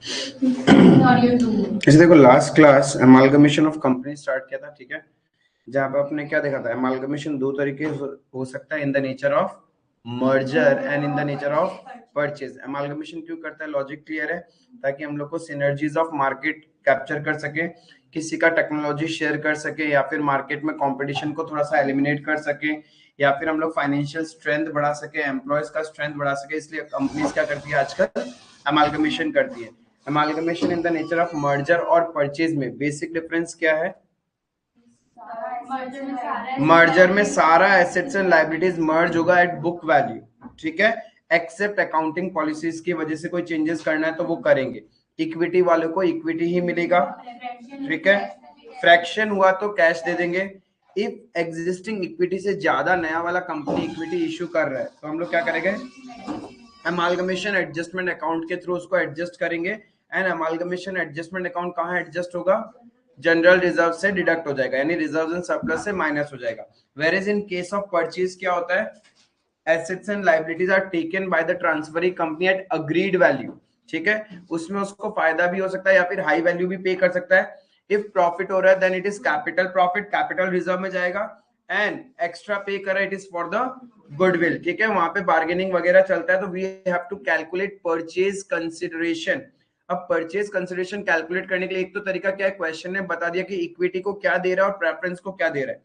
इसे देखो, last class amalgamation of company start किया था, ठीक है, जहां पे आपने क्या देखा था, एमालगमेशन दो तरीके हो सकता है, in the nature of merger and in the nature of purchase. Amalgamation क्यों करता है, लॉजिक क्लियर है, ताकि हम लोग को सिनर्जीज ऑफ मार्केट कैप्चर कर सके, किसी का टेक्नोलॉजी शेयर कर सके, या फिर मार्केट में कंपटीशन को थोड़ा सा एलिमिनेट कर सके, या फिर हम लोग फाइनेंशियल स्ट्रेंथ बढ़ा सके, एम्प्लॉयज का स्ट्रेंथ बढ़ा सके। इसलिए कंपनीज क्या करती है आजकल, एमालगमेशन करती है। Amalgamation in the nature of merger और परचेज में बेसिक डिफरेंस क्या है, मर्जर में सारा एसेट्स एंड लायबिलिटीज मर्ज होगा एट बुक वैल्यू, ठीक है, एक्सेप्ट अकाउंटिंग पॉलिसीज की वजह से कोई चेंजेस करना है तो वो करेंगे। इक्विटी वालों को इक्विटी ही मिलेगा, ठीक है, फ्रैक्शन हुआ तो कैश दे देंगे। इफ एग्जिस्टिंग इक्विटी से ज्यादा नया वाला कंपनी इक्विटी इश्यू कर रहा है तो हम लोग क्या करेंगे, एमालगमेशन एडजस्टमेंट अकाउंट के थ्रू उसको एडजस्ट करेंगे। एंड एमालगमेशन एडजस्टमेंट अकाउंट कहां एडजस्ट होगा, जनरल रिजर्व से डिडक्ट हो जाएगा, यानी रिजर्व एंड सरप्लस से माइनस हो जाएगा। Where is in case of purchase क्या होता है, assets and liabilities are taken by the transferring company at agreed value, ठीक है, उसमें उसको फायदा भी हो सकता है या फिर हाई वैल्यू भी पे कर सकता है। इफ प्रॉफिट हो रहा है then it is capital profit, capital reserve में जाएगा, एंड एक्स्ट्रा पे कर रहा है it is for the goodwill, ठीक है, वहां पे बार्गेनिंग वगैरह चलता है, तो we have to calculate purchase consideration. अब परचेज कंसिडरेशन कैलकुलेट करने के लिए एक तो तरीका क्या है, क्वेश्चन ने बता दिया कि इक्विटी को क्या दे रहा है और प्रेफरेंस को क्या दे रहा है।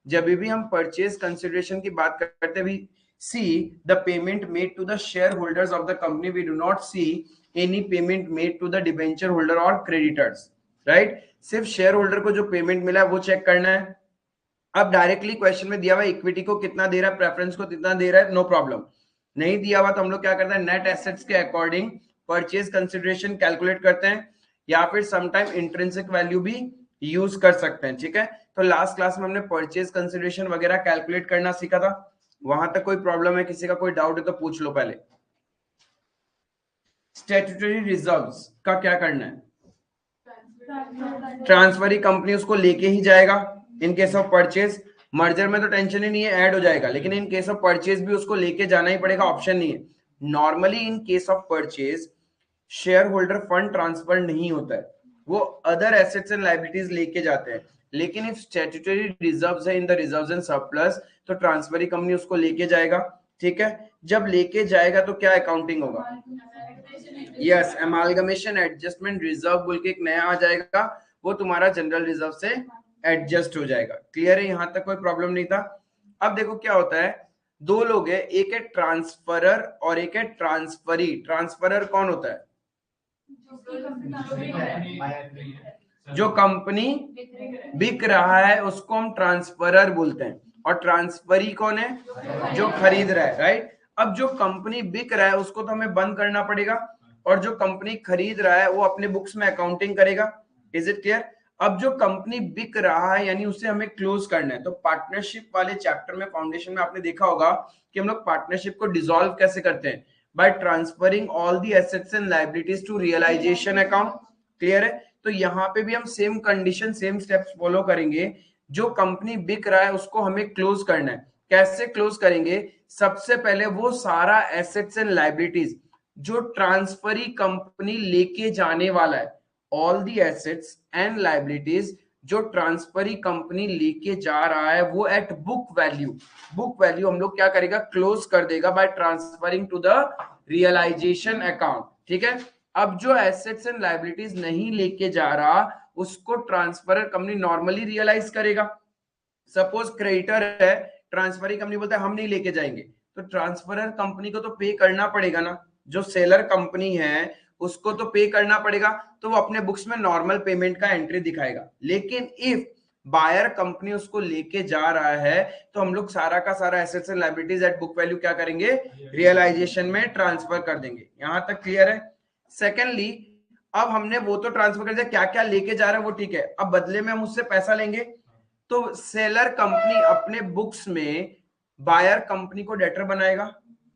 जब भी हम परचेज कंसिडरेशन की बात करते हैं, we see the payment made to the shareholders of the company, we do not see any payment made to the debenture holder or creditors, right? सिर्फ शेयर होल्डर को जो पेमेंट मिला है वो चेक करना है। अब डायरेक्टली क्वेश्चन में दिया हुआ इक्विटी को कितना दे रहा है, प्रेफरेंस को कितना दे रहा है, नो प्रॉब्लम। नहीं दिया हुआ तो हम लोग क्या करते हैं, नेट एसेट्स के अकॉर्डिंग परचेज कंसिडरेशन कैलकुलेट करते हैं, या फिर समटाइम इंट्रिंसिक वैल्यू भी यूज कर सकते हैं, ठीक है। तो लास्ट क्लास में हमने परचेज कंसिडरेशन वगैरह कैलकुलेट करना सीखा था, वहां तक कोई प्रॉब्लम है, किसी का कोई डाउट है तो पूछ लो पहले। स्टैट्यूटरी रिजर्व्स का क्या करना है, ट्रांसफरी कंपनी उसको लेके ही जाएगा इन केस ऑफ परचेज। मर्जर में तो टेंशन ही नहीं है, ऐड हो जाएगा, लेकिन इन केस ऑफ परचेज भी उसको लेके जाना ही पड़ेगा, ऑप्शन नहीं है। Normally in case of purchase share holder fund transfer नहीं होता है, वो अदर एसेट्स एंड लायबिलिटीज लेके जाते हैं। लेकिन इफ स्टैट्यूटरी रिजर्व्स है in the reserves and surplus, तो ट्रांसफरी कंपनी उसको लेके जाएगा, ठीक है। जब लेके जाएगा तो क्या अकाउंटिंग होगा, यस, एमालगमेशन एडजस्टमेंट रिजर्व बोल के एक नया आ जाएगा, वो तुम्हारा जनरल रिजर्व से एडजस्ट हो जाएगा। क्लियर है, यहां तक कोई प्रॉब्लम नहीं था। अब देखो क्या होता है, दो लोग है, एक है ट्रांसफरर और एक है ट्रांसफरी। ट्रांसफरर कौन होता है, जो कंपनी बिक रहा है उसको हम ट्रांसफरर बोलते हैं, और ट्रांसफरी कौन है, जो खरीद रहा है, राइट। अब जो कंपनी बिक रहा है उसको तो हमें बंद करना पड़ेगा, और जो कंपनी खरीद रहा है वो अपने बुक्स में अकाउंटिंग करेगा। Is it clear. अब जो कंपनी बिक रहा है यानी उसे हमें क्लोज करना है, तो पार्टनरशिप वाले चैप्टर में, फाउंडेशन में आपने देखा होगा कि हम लोग पार्टनरशिप को डिसॉल्व कैसे करते हैं, by transferring all the assets and liabilities to realisation account. Clear है, तो यहां पे भी हम same condition same steps follow करेंगे। जो कंपनी बिक रहा है उसको हमें क्लोज करना है, कैसे क्लोज करेंगे, सबसे पहले वो सारा एसेट्स एंड लायबिलिटीज जो ट्रांसफरी कंपनी लेके जाने वाला है, all the assets and liabilities जो ट्रांसफरी कंपनी लेके जा रहा है वो at book value, book value हम लोग क्या करेगा, क्लोज कर देगा by transferring to the realisation account, ठीक है। अब जो एसेट्स एंड लायबिलिटीज नहीं लेके जा रहा उसको ट्रांसफरर कंपनी नॉर्मली रियलाइज करेगा। सपोज क्रेडिटर है, ट्रांसफरिंग कंपनी बोलता है हम नहीं लेके जाएंगे, तो ट्रांसफरर कंपनी को तो पे करना पड़ेगा ना, जो सेलर कंपनी है उसको तो पे करना पड़ेगा, तो वो अपने बुक्स में नॉर्मल पेमेंट का एंट्री दिखाएगा। लेकिन इफ बायर कंपनी उसको लेके जा रहा है तो हम लोग सारा का सारा assets and liabilities at book value क्या करेंगे, रियलाइजेशन में ट्रांसफर कर देंगे। यहां तक क्लियर है। सेकेंडली, अब हमने वो तो ट्रांसफर कर दिया, क्या क्या लेके जा रहा है वो ठीक है, अब बदले में हम उससे पैसा लेंगे, तो सेलर कंपनी अपने बुक्स में बायर कंपनी को डेटर बनाएगा,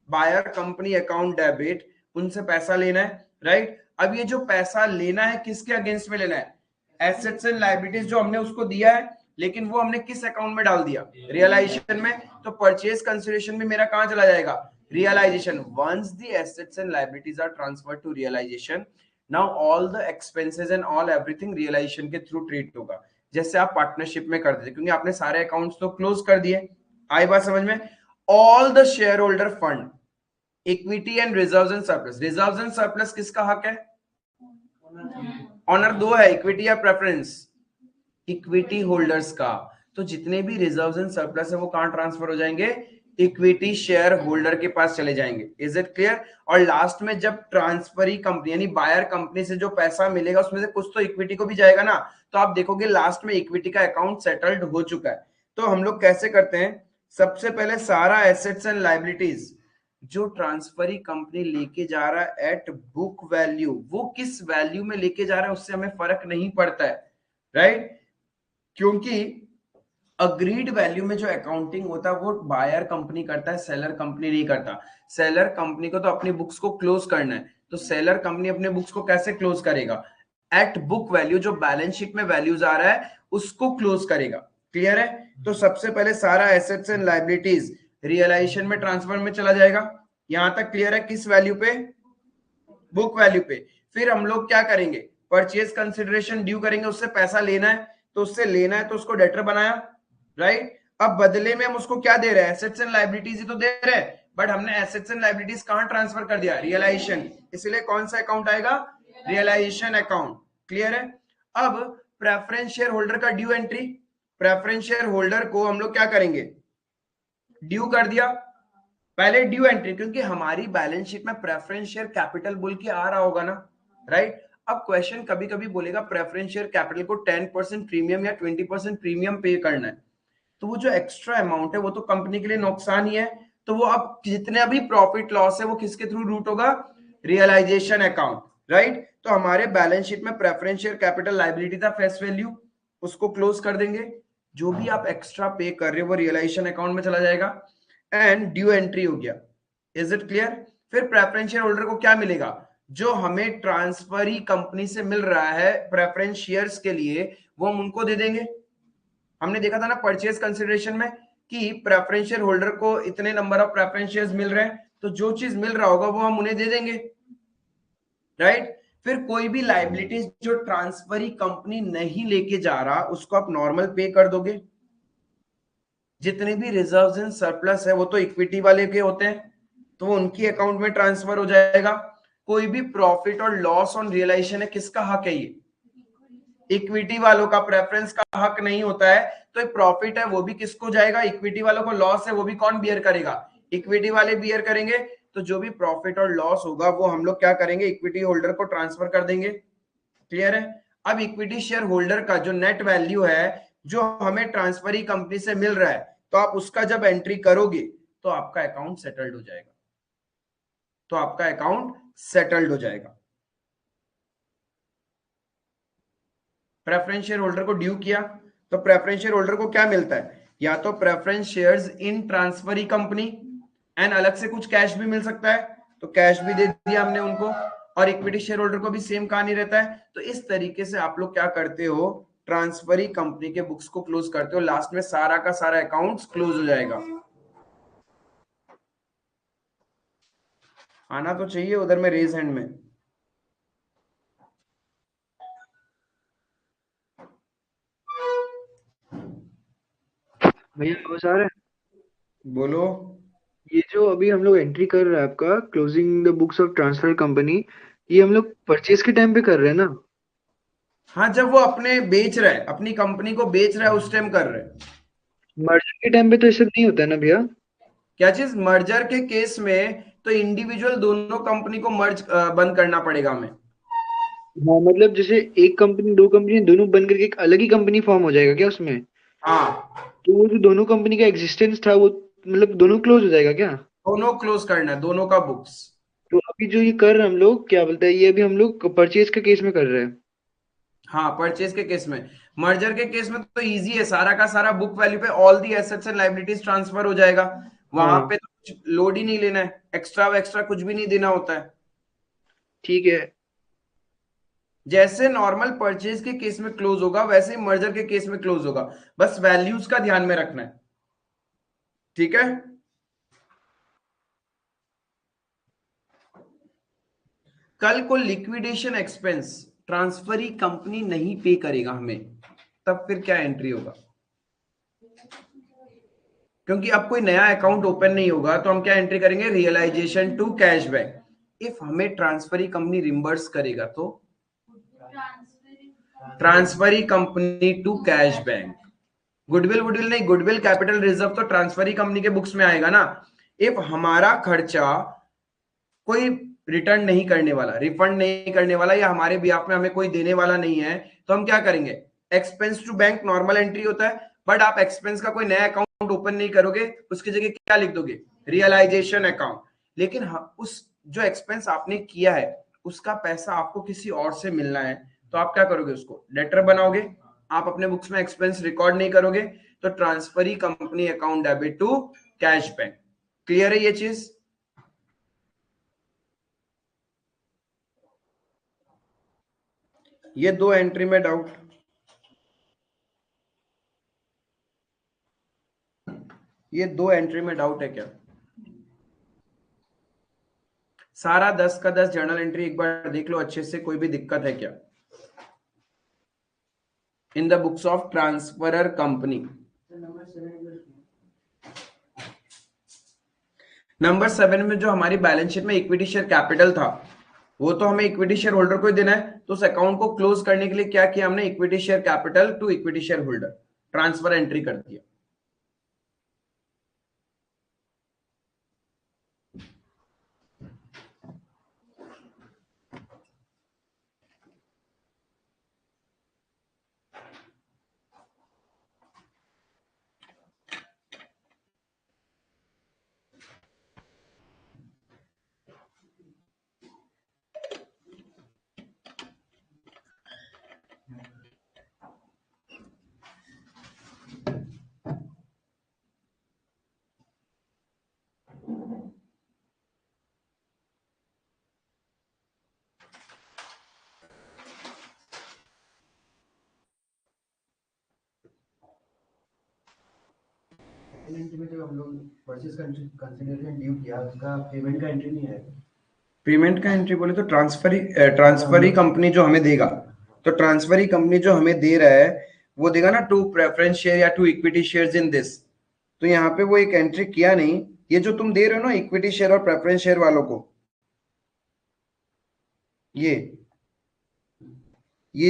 बायर कंपनी अकाउंट डेबिट, उनसे पैसा लेना है, राइट। अब ये जो पैसा लेना है किसके अगेंस्ट में लेना है, एसेट्स एंड लायबिलिटीज जो हमने उसको दिया है, लेकिन वो हमने किस अकाउंट में डाल दिया, रियलाइजेशन में, तो परचेज कंसिडरेशन भी मेरा कहां चला जाएगा, realisation. Once the assets and liabilities are transferred to realisation, now all the expenses and all everything realisation के थ्रू ट्रीट होगा, जैसे आप पार्टनरशिप में कर देते, क्योंकि आपने सारे अकाउंट्स तो क्लोज कर दिए। आई बात समझ में? All the share holder fund, equity and reserves and surplus. Reserves and surplus किसका हक है? ऑनर दो है, इक्विटी या प्रेफरेंस? इक्विटी होल्डर्स का। तो जितने भी रिजर्व्स एंड सरप्लस है वो कहां ट्रांसफर हो जाएंगे? इक्विटी शेयर होल्डर के पास चले जाएंगे। Is it clear? और लास्ट में जब ट्रांसफरी कंपनी यानी बायर कंपनी से जो पैसा मिलेगा उसमें से कुछ तो इक्विटी को भी जाएगा ना, तो आप देखोगे लास्ट में इक्विटी का अकाउंट सेटल्ड हो चुका है। तो हम लोग कैसे करते हैं? सबसे पहले सारा एसेट्स एंड लाइबिलिटीज जो ट्रांसफरी कंपनी लेके जा रहा है एट बुक वैल्यू, वो किस वैल्यू में लेके जा रहा है उससे हमें फर्क नहीं पड़ता है, राइट? क्योंकि अग्रीड वैल्यू में जो अकाउंटिंग होता है वो बायर कंपनी करता है, सेलर कंपनी नहीं करता। सेलर कंपनी को तो अपनी बुक्स को क्लोज करना है, तो सेलर कंपनी अपने बुक्स को कैसे क्लोज करेगा? एट बुक वैल्यू, जो बैलेंस शीट में वैल्यूज आ रहा है उसको क्लोज करेगा। क्लियर है? तो सबसे पहले सारा एसेट्स एंड लाइबिलिटीज रियलाइजेशन में ट्रांसफर में चला जाएगा। यहां तक क्लियर है? किस वैल्यू पे? बुक वैल्यू पे। फिर हम लोग क्या करेंगे? परचेज कंसिडरेशन ड्यू करेंगे, उससे पैसा लेना है, तो उससे लेना है तो उसको डेटर बनाया, राइट? अब बदले में हम उसको क्या दे रहे हैं? एसेट्स एंड लाइबिलिटीज ही तो दे रहे हैं, बट हमने एसेट्स एंड लाइबिलिटीज कहां ट्रांसफर कर दिया? रियलाइजेशन। इसलिए कौन सा अकाउंट आएगा? Realisation account. क्लियर है? अब प्रेफरेंस शेयर होल्डर का due entry, preference share holder को हम लोग क्या करेंगे? ड्यू कर दिया। पहले ड्यू एंट्री, क्योंकि हमारी बैलेंस शीट में प्रेफरेंस शेयर कैपिटल बोल के आ रहा होगा ना, राइट? अब क्वेश्चन कभी कभी बोलेगा प्रेफरेंस शेयर कैपिटल को 10% प्रीमियम या 20% प्रीमियम पे करना है, तो वो जो एक्स्ट्रा अमाउंट है वो तो कंपनी के लिए नुकसान ही है। तो वो अब जितने भी प्रॉफिट लॉस है वो किसके थ्रू रूट होगा? Realisation account, right? तो हमारे बैलेंस शीट में प्रेफरेंस शेयर कैपिटल लाइबिलिटी था फेस वैल्यू, उसको क्लोज कर देंगे। जो भी आप एक्स्ट्रा पे कर रहे हो वो रियलाइजेशन अकाउंट में चला जाएगा एंड ड्यू एंट्री हो गया। Is it clear? फिर प्रेफरेंस शेयर होल्डर को क्या मिलेगा? जो हमें ट्रांसफरी कंपनी से मिल रहा है प्रेफरेंस शेयर्स के लिए, वो हम उनको दे देंगे। हमने देखा था ना परचेज कंसिडरेशन में कि प्रेफरेंस शेयर होल्डर को इतने नंबर ऑफ प्रेफरेंस शेयर्स मिल रहे हैं, तो जो चीज मिल रहा होगा वो हम उन्हें दे देंगे, राइट? फिर कोई भी लाइबिलिटीज जो ट्रांसफरी कंपनी नहीं लेके जा रहा उसको आप नॉर्मल पे कर दोगे। जितने भी रिजर्व्स एंड सरप्लस है वो तो इक्विटी वाले के होते हैं, तो वो उनकी अकाउंट में ट्रांसफर हो जाएगा। कोई भी प्रॉफिट और लॉस ऑन रियलाइजेशन है, किसका हक है? ये इक्विटी वालों का, प्रेफरेंस का हक नहीं होता है। तो प्रॉफिट है वो भी किसको जाएगा? इक्विटी वालों को। लॉस है वो भी कौन बियर करेगा? इक्विटी वाले बियर करेंगे। तो जो भी प्रॉफिट और लॉस होगा वो हम लोग क्या करेंगे? इक्विटी होल्डर को ट्रांसफर कर देंगे। क्लियर है? अब इक्विटी शेयर होल्डर का जो नेट वैल्यू है जो हमें ट्रांसफरी कंपनी से मिल रहा है, तो आप उसका जब एंट्री करोगे तो आपका अकाउंट सेटल्ड हो जाएगा, तो आपका अकाउंट सेटल्ड हो जाएगा। प्रेफरेंस शेयर होल्डर को ड्यू किया, तो प्रेफरेंस शेयर होल्डर को क्या मिलता है? या तो preference shares in transferee company and अलग से कुछ कैश भी मिल सकता है, तो कैश भी दे दिया हमने उनको। और इक्विटी शेयर होल्डर को भी सेम कहानी रहता है। तो इस तरीके से आप लोग क्या करते हो? ट्रांसफरी कंपनी के बुक्स को क्लोज करते हो, लास्ट में सारा का सारा अकाउंट्स क्लोज हो जाएगा। आना तो चाहिए उधर में रेज हैंड में। भैया आवाज आ रहा है? बोलो। ये जो अभी हम लोग एंट्री कर रहे हैं आपका closing the books of transfer company, ये हम लोग परचेज के टाइम पे कर रहे हैं ना? हाँ, जब वो अपने बेच रहा है, अपनी कंपनी को बेच रहा है उस टाइम कर रहे हैं। मर्जर के टाइम पे तो ये सब नहीं होता है ना भैया? क्या चीज? मर्जर के केस में तो इंडिविजुअल दोनों कंपनी को मर्ज बंद करना पड़ेगा हमें। हाँ मतलब जैसे एक कंपनी दो कंपनी दोनों बन करके एक अलग ही कंपनी फॉर्म हो जाएगा क्या उसमें? हाँ, तो वो जो दोनों कंपनी का एग्जिस्टेंस था वो मतलब दोनों क्लोज हो जाएगा क्या? दोनों क्लोज करना है, दोनों का बुक्स। तो अभी जो ये कर रहे हैं हम लोग क्या बोलते हैं, ये अभी हम लोग परचेज के केस में कर रहे हैं। हाँ, परचेज के केस में। मर्जर के केस में तो इजी है, सारा का सारा बुक वैल्यू पे all the assets and liabilities transfer हो जाएगा। वहां हाँ पे तो कुछ लोड ही नहीं लेना है, एक्स्ट्रा एक्स्ट्रा कुछ भी नहीं देना होता है। ठीक है। जैसे नॉर्मल परचेज के केस में क्लोज होगा वैसे ही मर्जर के केस में क्लोज होगा, बस वैल्यूज का ध्यान में रखना है। ठीक है? कल को लिक्विडेशन एक्सपेंस ट्रांसफरी कंपनी नहीं पे करेगा हमें, तब फिर क्या एंट्री होगा? क्योंकि अब कोई नया अकाउंट ओपन नहीं होगा, तो हम क्या एंट्री करेंगे? Realisation to cash back. If हमें ट्रांसफरी कंपनी रिम्बर्स करेगा तो transferee company to cash bank. Goodwill वुडविल नहीं, गुडविल कैपिटल रिजर्व तो ट्रांसफरी कंपनी के बुक्स में आएगा ना। इफ हमारा खर्चा कोई रिटर्न नहीं करने वाला, रिफंड नहीं करने वाला, या हमारे बिहाफ में हमें कोई देने वाला नहीं है, तो हम क्या करेंगे? Expense to bank normal entry होता है, बट आप एक्सपेंस का कोई नया अकाउंट ओपन नहीं करोगे, उसकी जगह क्या लिख दोगे? Realisation account. लेकिन उस जो एक्सपेंस आपने किया है उसका पैसा आपको किसी और से मिलना है, तो आप क्या करोगे? उसको डेटर बनाओगे, आप अपने बुक्स में एक्सपेंस रिकॉर्ड नहीं करोगे, तो transferee company account debit to cash bank. Clear है ये चीज? ये दो एंट्री में डाउट? ये दो एंट्री में डाउट है क्या? सारा 10 का 10 जर्नल एंट्री एक बार देख लो अच्छे से, कोई भी दिक्कत है क्या? इन the books of transferor company. Number 7 में जो हमारी बैलेंस शीट में इक्विटी शेयर कैपिटल था, वो तो हमें इक्विटी शेयर होल्डर को ही देना है, तो उस अकाउंट को क्लोज करने के लिए क्या किया हमने? Equity share capital to equity share holder transfer entry कर दिया। एंट्री में जो हम लोग परचेज कंसिडरेशन ड्यू किया, उसका पेमेंट का एंट्री नहीं आएगा। पेमेंट का एंट्री बोले तो ट्रांसफरी कंपनी जो हमें देगा, तो ट्रांसफरी कंपनी जो हमें दे रहा है वो देगा ना, टू प्रेफरेंस शेयर या to equity shares in this. तो यहाँ पे वो एक एंट्री किया नहीं। ये जो तुम दे रहे हो ना इक्विटी शेयर और प्रेफरेंस शेयर वालों को, ये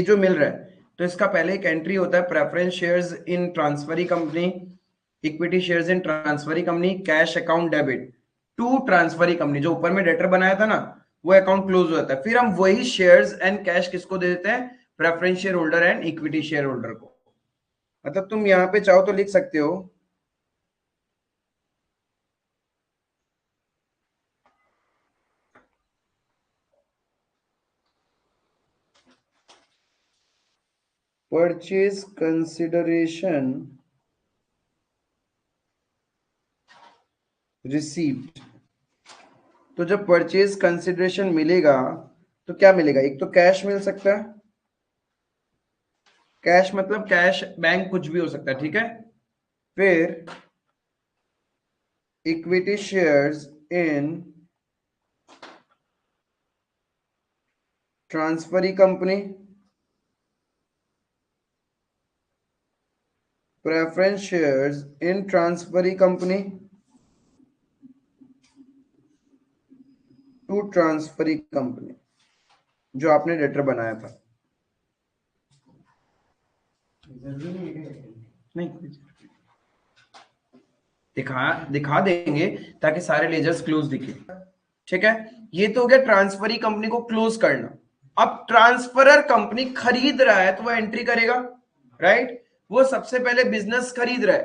जो मिल रहा है, तो इसका पहले एक एंट्री होता है preference shares in transferee company, equity shares in transferee company, cash account debit to transferee company. जो ऊपर में डेटर बनाया था ना, वो अकाउंट क्लोज हो जाता है। फिर हम वही शेयर्स एंड कैश किसको दे देते हैं? Preference share holder and equity share holder को। मतलब तुम यहाँ पे चाहो तो लिख सकते हो परचेज कंसिडरेशन रिसीव्ड। तो जब परचेज कंसिडरेशन मिलेगा तो क्या मिलेगा? एक तो कैश मिल सकता है, कैश मतलब कैश बैंक कुछ भी हो सकता है, ठीक है। फिर equity shares in transferee company, preference shares in transferee company to transferee company, जो आपने लेटर बनाया था। नहीं, दिखा देंगे ताकि सारे लेजर्स क्लोज दिखे, ठीक है। ये तो हो गया ट्रांसफरी कंपनी को क्लोज करना। अब ट्रांसफरर कंपनी खरीद रहा है तो वो एंट्री करेगा, राइट। वो सबसे पहले बिजनेस खरीद रहा है,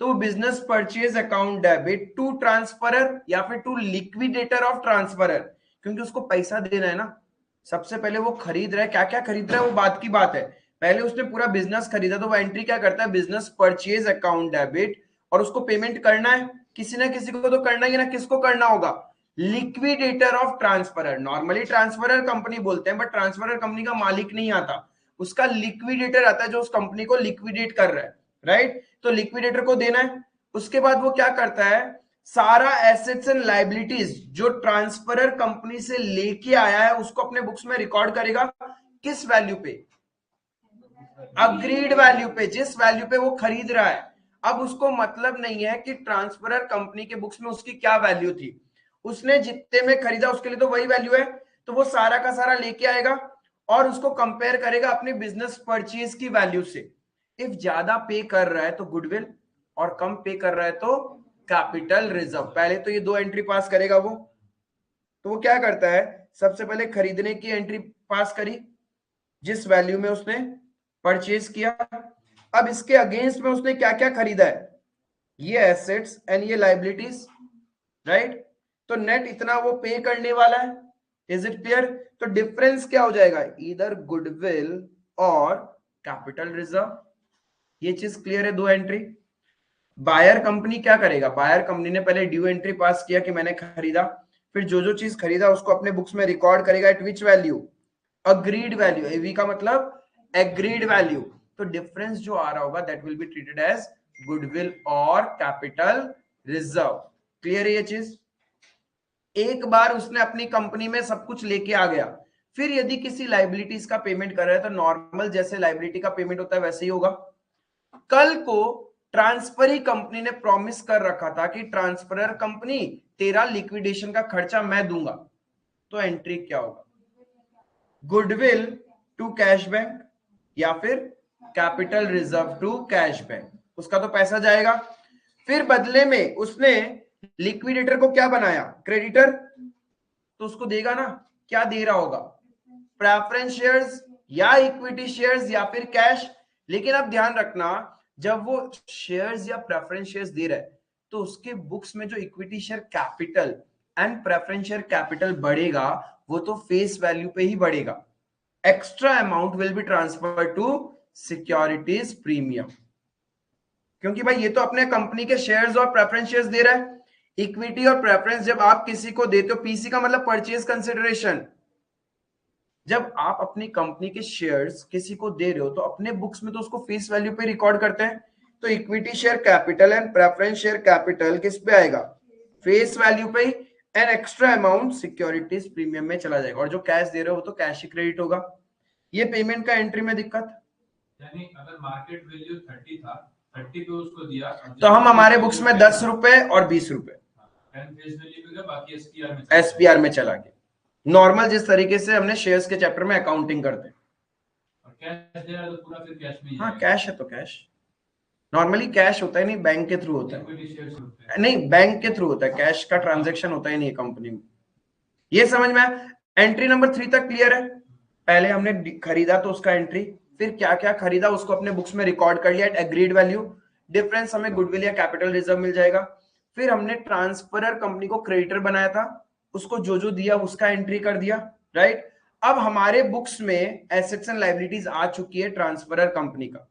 तो business purchase account debit to transferor या फिर टू लिक्विडेटर ऑफ ट्रांसफरर, क्योंकि उसको पैसा देना है ना। सबसे पहले वो खरीद रहा है, क्या क्या खरीद रहा है वो बात की बात है। पहले उसने पूरा बिजनेस खरीदा, तो वो एंट्री क्या करता है? बिजनेस परचेज अकाउंट डेबिट, और उसको पेमेंट करना है, किसी ना किसी को तो करना ही ना। किसको करना होगा? Liquidator of transferor. Normally transferor company बोलते हैं, बट ट्रांसफरर कंपनी का मालिक नहीं आता, उसका लिक्विडेटर आता है जो उस कंपनी को लिक्विडेट कर रहा है, राइट। तो लिक्विडेटर को देना है। उसके बाद वो क्या करता है? सारा एसेट्स एंड लाइबिलिटीज जो ट्रांसफरर कंपनी से लेके आया है उसको अपने बुक्स में रिकॉर्ड करेगा। किस वैल्यू पे? अग्रीड वैल्यू पे, जिस वैल्यू पे वो खरीद रहा है। अब उसको मतलब नहीं है कि ट्रांसफरर कंपनी के बुक्स में उसकी क्या वैल्यू थी, उसने जितने में खरीदा उसके लिए तो वही वैल्यू है, तो वो सारा का सारा लेके आएगा और उसको कंपेयर करेगा अपने बिजनेस परचेज की वैल्यू से। इफ ज्यादा पे कर रहा है तो गुडविल और कम पे कर रहा है तो कैपिटल रिजर्व। पहले तो ये दो एंट्री पास करेगा वो, तो वो क्या करता है, सबसे पहले खरीदने की एंट्री पास करी जिस वैल्यू में उसने परचेज किया। अब इसके अगेंस्ट में उसने क्या क्या खरीदा है, ये एसेट्स एंड ये लाइबिलिटीज, राइट। तो नेट इतना वो पे करने वाला है। Is it clear? तो डिफरेंस क्या हो जाएगा, इधर गुडविल और कैपिटल रिजर्व। ये चीज क्लियर है, दो एंट्री। बायर कंपनी क्या करेगा, बायर कंपनी ने पहले ड्यू एंट्री पास किया कि मैंने खरीदा, फिर जो जो चीज खरीदा उसको अपने बुक्स में रिकॉर्ड करेगा at which value, agreed value. AV का मतलब एग्रीड वैल्यू। तो डिफरेंस जो आ रहा होगा that will be treated as goodwill और कैपिटल रिजर्व। क्लियर है ये चीज? एक बार उसने अपनी कंपनी में सब कुछ लेके आ गया, फिर यदि किसी लाइबिलिटीज का पेमेंट कर रहा है तो नॉर्मल जैसे लाइबिलिटी का पेमेंट होता है वैसे ही होगा। कल को ट्रांसफरी कंपनी ने प्रॉमिस कर रखा था कि ट्रांसफरर कंपनी तेरा लिक्विडेशन का खर्चा मैं दूंगा, तो एंट्री क्या होगा, गुडविल टू कैश बैंक या फिर capital reserve to cash bank. उसका तो पैसा जाएगा। फिर बदले में उसने लिक्विडेटर को क्या बनाया, क्रेडिटर, तो उसको देगा ना, क्या दे रहा होगा, प्रेफरेंस शेयर्स या इक्विटी शेयर्स या फिर कैश। लेकिन अब ध्यान रखना, जब वो शेयर्स या प्रेफरेंस शेयर्स दे रहा है तो उसके बुक्स में जो equity share capital and preference share capital बढ़ेगा वो तो फेस वैल्यू पे ही बढ़ेगा। Extra amount will be transfer to securities premium, क्योंकि भाई ये तो अपने कंपनी के शेयर्स और प्रेफरेंस शेयर्स दे रहा है। इक्विटी और प्रेफरेंस जब आप किसी को देते हो, पीसी का मतलब परचेज कंसिडरेशन, जब आप अपनी कंपनी के शेयर्स किसी को दे रहे हो तो अपने बुक्स में तो उसको फेस वैल्यू पे रिकॉर्ड करते हैं। तो equity share capital and preference share capital किस पे आएगा, फेस वैल्यू पे ही, and extra amount securities premium में चला जाएगा। और जो कैश दे रहे हो वो तो कैश ही क्रेडिट होगा। ये पेमेंट का एंट्री में दिक्कत, यानी अगर मार्केट वैल्यू 30 था, 30 पे उसको दिया, तो हम हमारे बुक्स में 10 रुपए और 20 रुपए बाकी एसपीआर में चला गया। नॉर्मल जिस तरीके से हमने शेयर्स के चैप्टर में अकाउंटिंग करते हैं। कैश दे रहा है तो पूरा फिर कैश में ही हाँ जाएगा। कैश है तो कैश, नॉर्मली कैश होता है नहीं, बैंक के थ्रू होता है। इक्विटी शेयर्स होते हैं। नहीं, बैंक के थ्रू होता है, कैश का ट्रांजैक्शन होता ही नहीं है कंपनी में। ये समझ में आया? एंट्री नंबर 3 तक क्लियर है? पहले हमने खरीदा तो उसका एंट्री, फिर क्या क्या खरीदा उसको अपने बुक्स में रिकॉर्ड कर लिया एट एग्रीड वैल्यू। डिफरेंस हमें गुडविल या कैपिटल रिजर्व मिल जाएगा। फिर हमने ट्रांसफरर कंपनी को क्रेडिटर बनाया था, उसको जो जो दिया उसका एंट्री कर दिया, राइट। अब हमारे बुक्स में एसेट्स एंड लायबिलिटीज आ चुकी है ट्रांसफरर कंपनी का।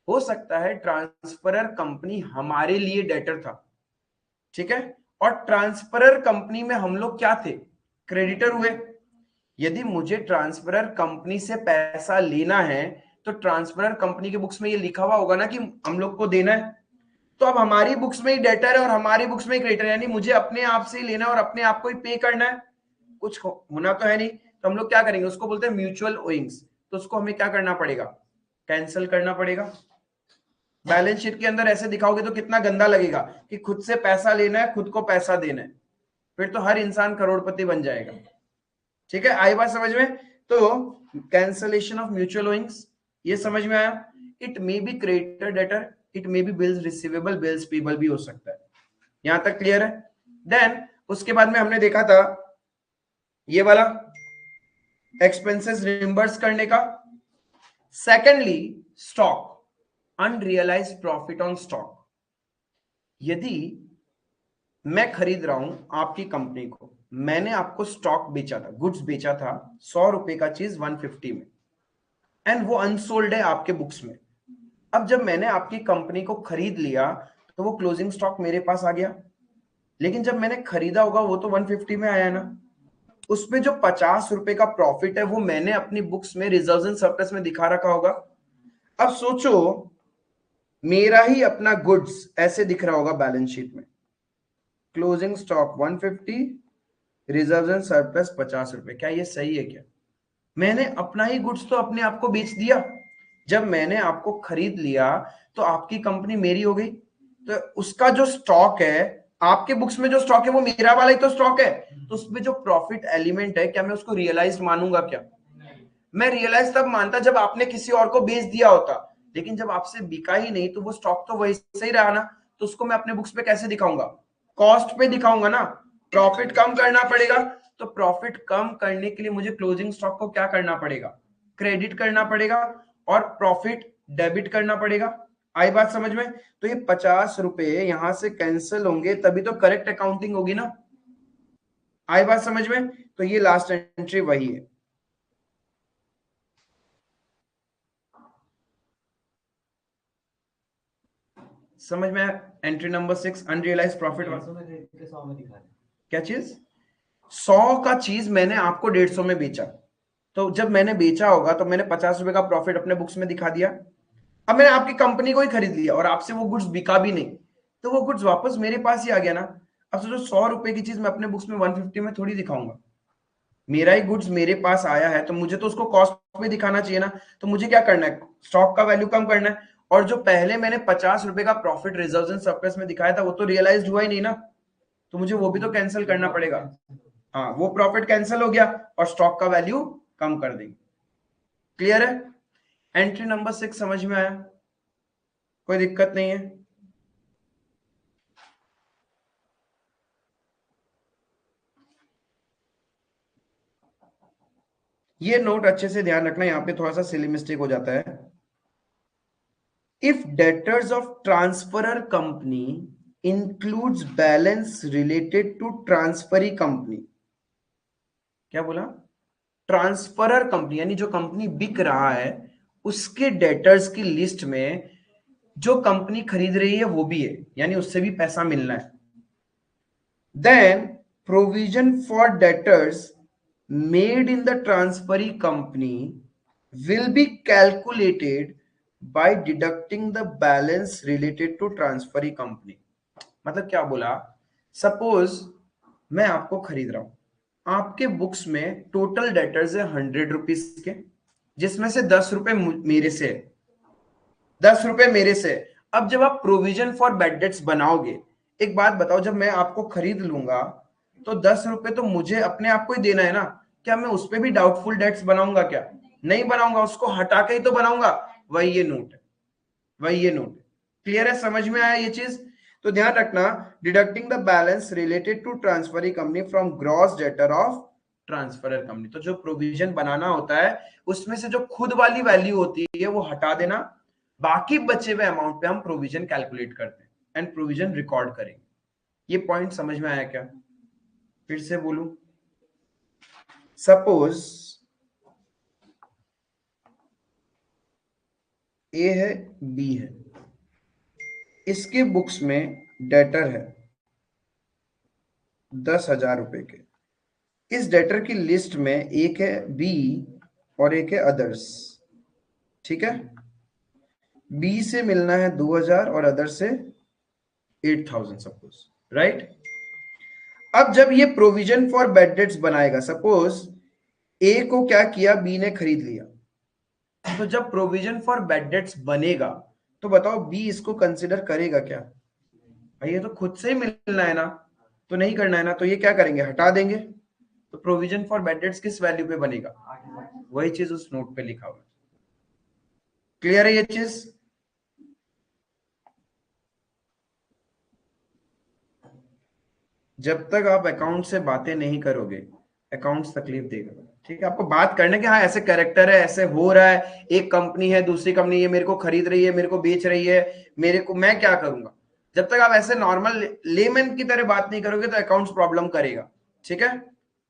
हो सकता है ट्रांसफरर कंपनी हमारे लिए डेटर था, ठीक है, और ट्रांसफरर कंपनी में हम लोग क्या थे, क्रेडिटर हुए। यदि मुझे ट्रांसफरर कंपनी से पैसा लेना है तो ट्रांसफरर कंपनी के बुक्स में ये लिखा हुआ होगा ना कि हम लोग को देना है। तो अब हमारी बुक्स में ही डेटर है और हमारी बुक्स में ही क्रेडिटर, यानी मुझे अपने आप से ही लेना है और अपने आप को ही पे करना है, कुछ होना तो है नहीं। तो हम लोग क्या करेंगे, उसको बोलते हैं म्यूचुअल ओइंग्स। तो उसको हमें क्या करना पड़ेगा, कैंसिल करना पड़ेगा। बैलेंस शीट के अंदर ऐसे दिखाओगे तो कितना गंदा लगेगा कि खुद से पैसा लेना है, खुद को पैसा देना है, फिर तो हर इंसान करोड़पति बन जाएगा। ठीक है, आई बात समझ में? तो कैंसलेशन ऑफ म्यूचुअल ओइंग्स, ये समझ में आया? It may be creditor debtor, it may be bills receivable, bills payable भी हो सकता है। यहां तक क्लियर है? देन उसके बाद में हमने देखा था ये वाला एक्सपेंसेस रिम्बर्स करने का। Secondly stock, unrealised profit on stock. यदि मैं खरीद रहा हूं आपकी कंपनी को, मैंने आपको स्टॉक बेचा था, गुड्स बेचा था, 100 रुपए का चीज 150 में, एंड वो अनसोल्ड है आपके बुक्स में। अब जब मैंने आपकी कंपनी को खरीद लिया तो वो क्लोजिंग स्टॉक मेरे पास आ गया, लेकिन जब मैंने खरीदा होगा वो तो 150 में आया ना, उसमें जो 50 रुपए का प्रॉफिट है वो मैंने अपनी बुक्स में रिजर्व्स एंड सरप्लस में दिखा रखा होगा। अब सोचो मेरा ही अपना गुड्स ऐसे दिख रहा होगा बैलेंस शीट में, closing stock 150, reserve and surplus 50 रुपए। क्या ये सही है क्या? मैंने अपना ही गुड्स तो अपने आप को बेच दिया। जब मैंने आपको खरीद लिया तो आपकी कंपनी मेरी हो गई, तो उसका जो स्टॉक है, आपके बुक्स में जो स्टॉक है वो मेरा वाला ही तो स्टॉक है, तो उसमें जो प्रॉफिट एलिमेंट है, क्या मैं उसको रियलाइज मानूंगा क्या? मैं रियलाइज तब मानता जब आपने किसी और को बेच दिया होता, लेकिन जब आपसे बिका ही नहीं तो वो स्टॉक तो वैसे ही रहा ना, तो उसको मैं अपने बुक्स पे कैसे दिखाऊंगा? कॉस्ट पे दिखाऊंगा ना। प्रॉफिट कम करना पड़ेगा, तो प्रॉफिट कम करने के लिए मुझे क्लोजिंग स्टॉक को क्या करना पड़ेगा? क्रेडिट करना पड़ेगा और प्रॉफिट डेबिट करना पड़ेगा। आई बात समझ में? तो ये 50 रुपए यहां से कैंसिल होंगे, तभी तो करेक्ट अकाउंटिंग होगी ना। आई बात समझ में? तो ये लास्ट एंट्री वही है। समझ में? Entry number 6 unrealise profit. 100 में खरीद के 100 में दिखा रहे हैं। क्या चीज? 100 का चीज मैंने आपको 150 में बेचा, तो जब मैंने बेचा होगा तो मैंने 50 रुपए का प्रॉफिट अपने बुक्स में दिखा दिया। अब मैंने आपकी कंपनी को ही खरीद लिया और आपसे वो गुड्स बिका भी नहीं, तो वो गुड्स वापस मेरे पास ही आ गया ना। अब सोचो 100 रुपए की चीज मैं अपने बुक्स में 150 में थोड़ी दिखाऊंगा। मेरा ही गुड्स मेरे पास आया है, तो मुझे तो उसको कॉस्ट में दिखाना चाहिए ना। तो मुझे क्या करना है? स्टॉक का वैल्यू कम करना है। और जो पहले मैंने 50 रुपए का प्रॉफिट रिजर्व एंड सरप्लस में दिखाया था, वो तो रियलाइज हुआ ही नहीं ना, तो मुझे वो भी तो कैंसिल करना पड़ेगा। हाँ, वो प्रॉफिट कैंसिल हो गया और स्टॉक का वैल्यू कम कर देंगे। क्लियर है? एंट्री नंबर 6 समझ में आया? कोई दिक्कत नहीं है? ये नोट अच्छे से ध्यान रखना, यहां पे थोड़ा सा सिली मिस्टेक हो जाता है। If debtors of transferor company includes balance related to transferee company. क्या बोला? ट्रांसफरर कंपनी यानी जो कंपनी बिक रहा है उसके डेटर्स की लिस्ट में जो कंपनी खरीद रही है वो भी है, यानी उससे भी पैसा मिलना है। Then provision for debtors made in the transferee company will be calculated by deducting the balance related to transferee company। मतलब क्या बोला? सपोज मैं आपको खरीद रहा हूं, आपके बुक्स में टोटल डेटर्स है 100 रुपीज के, जिसमें से 10 रुपए मेरे से है, 10 रुपए मेरे से। अब जब आप प्रोविजन फॉर बैड डेट्स बनाओगे, एक बात बताओ, जब मैं आपको खरीद लूंगा तो 10 रुपए तो मुझे अपने आप को ही देना है ना। क्या मैं उस पर भी डाउटफुल डेट्स बनाऊंगा? क्या नहीं बनाऊंगा, उसको हटा के ही तो बनाऊंगा। वही ये नोट है, वही ये नोट है। क्लियर है? समझ में आया ये चीज? तो ध्यान रखना, deducting the balance related to transferee company from gross debtor of transferor company. तो जो प्रोविजन बनाना होता है उसमें से जो खुद वाली वैल्यू होती है वो हटा देना, बाकी बचे हुए अमाउंट पे हम प्रोविजन कैलकुलेट करते हैं एंड प्रोविजन रिकॉर्ड करेंगे। ये पॉइंट समझ में आया क्या? फिर से बोलूं, सपोज ए है, बी है, इसके बुक्स में डेटर है 10,000 रुपए के। इस डेटर की लिस्ट में एक है बी और एक है अदर्स। ठीक है? बी से मिलना है 2,000 और अदर से 8,000 सपोज, राइट? अब जब ये प्रोविजन फॉर बैड डेट्स बनाएगा, सपोज ए को क्या किया, बी ने खरीद लिया, तो जब प्रोविजन फॉर बैड डेट्स बनेगा तो बताओ बी इसको कंसिडर करेगा क्या? भाई ये तो खुद से ही मिलना है ना, तो नहीं करना है ना, तो ये क्या करेंगे? हटा देंगे। तो प्रोविजन फॉर बैड डेट्स किस वैल्यू पे बनेगा? वही चीज उस नोट पे लिखा हुआ है। क्लियर है ये चीज? जब तक आप अकाउंट से बातें नहीं करोगे अकाउंट्स तकलीफ देगा। ठीक है? आपको बात करने के हाँ ऐसे कैरेक्टर है, ऐसे हो रहा है, एक कंपनी है, दूसरी कंपनी ये मेरे को खरीद रही है, मेरे को बेच रही है, मेरे को, मैं क्या करूंगा? जब तक आप ऐसे नॉर्मल लेमैन की तरह बात नहीं करोगे तो अकाउंट्स प्रॉब्लम करेगा। ठीक है?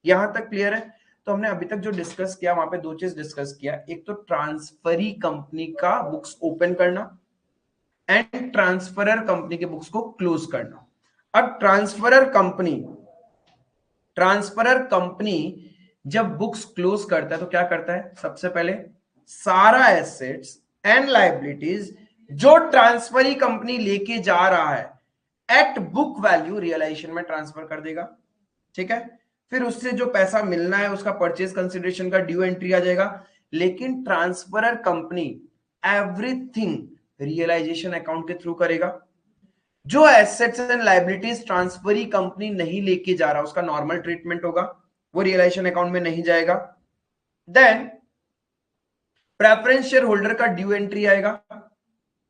यहां तक क्लियर है? तो हमने अभी तक जो डिस्कस किया वहां पे दो चीज डिस्कस किया, एक तो ट्रांसफरी कंपनी का बुक्स ओपन करना एंड ट्रांसफरर कंपनी के बुक्स को क्लोज करना। अब ट्रांसफरर कंपनी जब बुक्स क्लोज करता है तो क्या करता है? सबसे पहले सारा एसेट्स एंड लायबिलिटीज जो ट्रांसफरी कंपनी लेके जा रहा है एट बुक वैल्यू रियलाइजेशन में ट्रांसफर कर देगा, ठीक है। फिर उससे जो पैसा मिलना है उसका परचेज कंसिडरेशन का ड्यू एंट्री आ जाएगा, लेकिन transferor company everything realisation account के थ्रू करेगा। जो assets and liabilities transferee company नहीं लेके जा रहा उसका नॉर्मल ट्रीटमेंट होगा, वो रियलाइजेशन अकाउंट में नहीं जाएगा। देन प्रेफरेंस शेयर होल्डर का ड्यू एंट्री आएगा,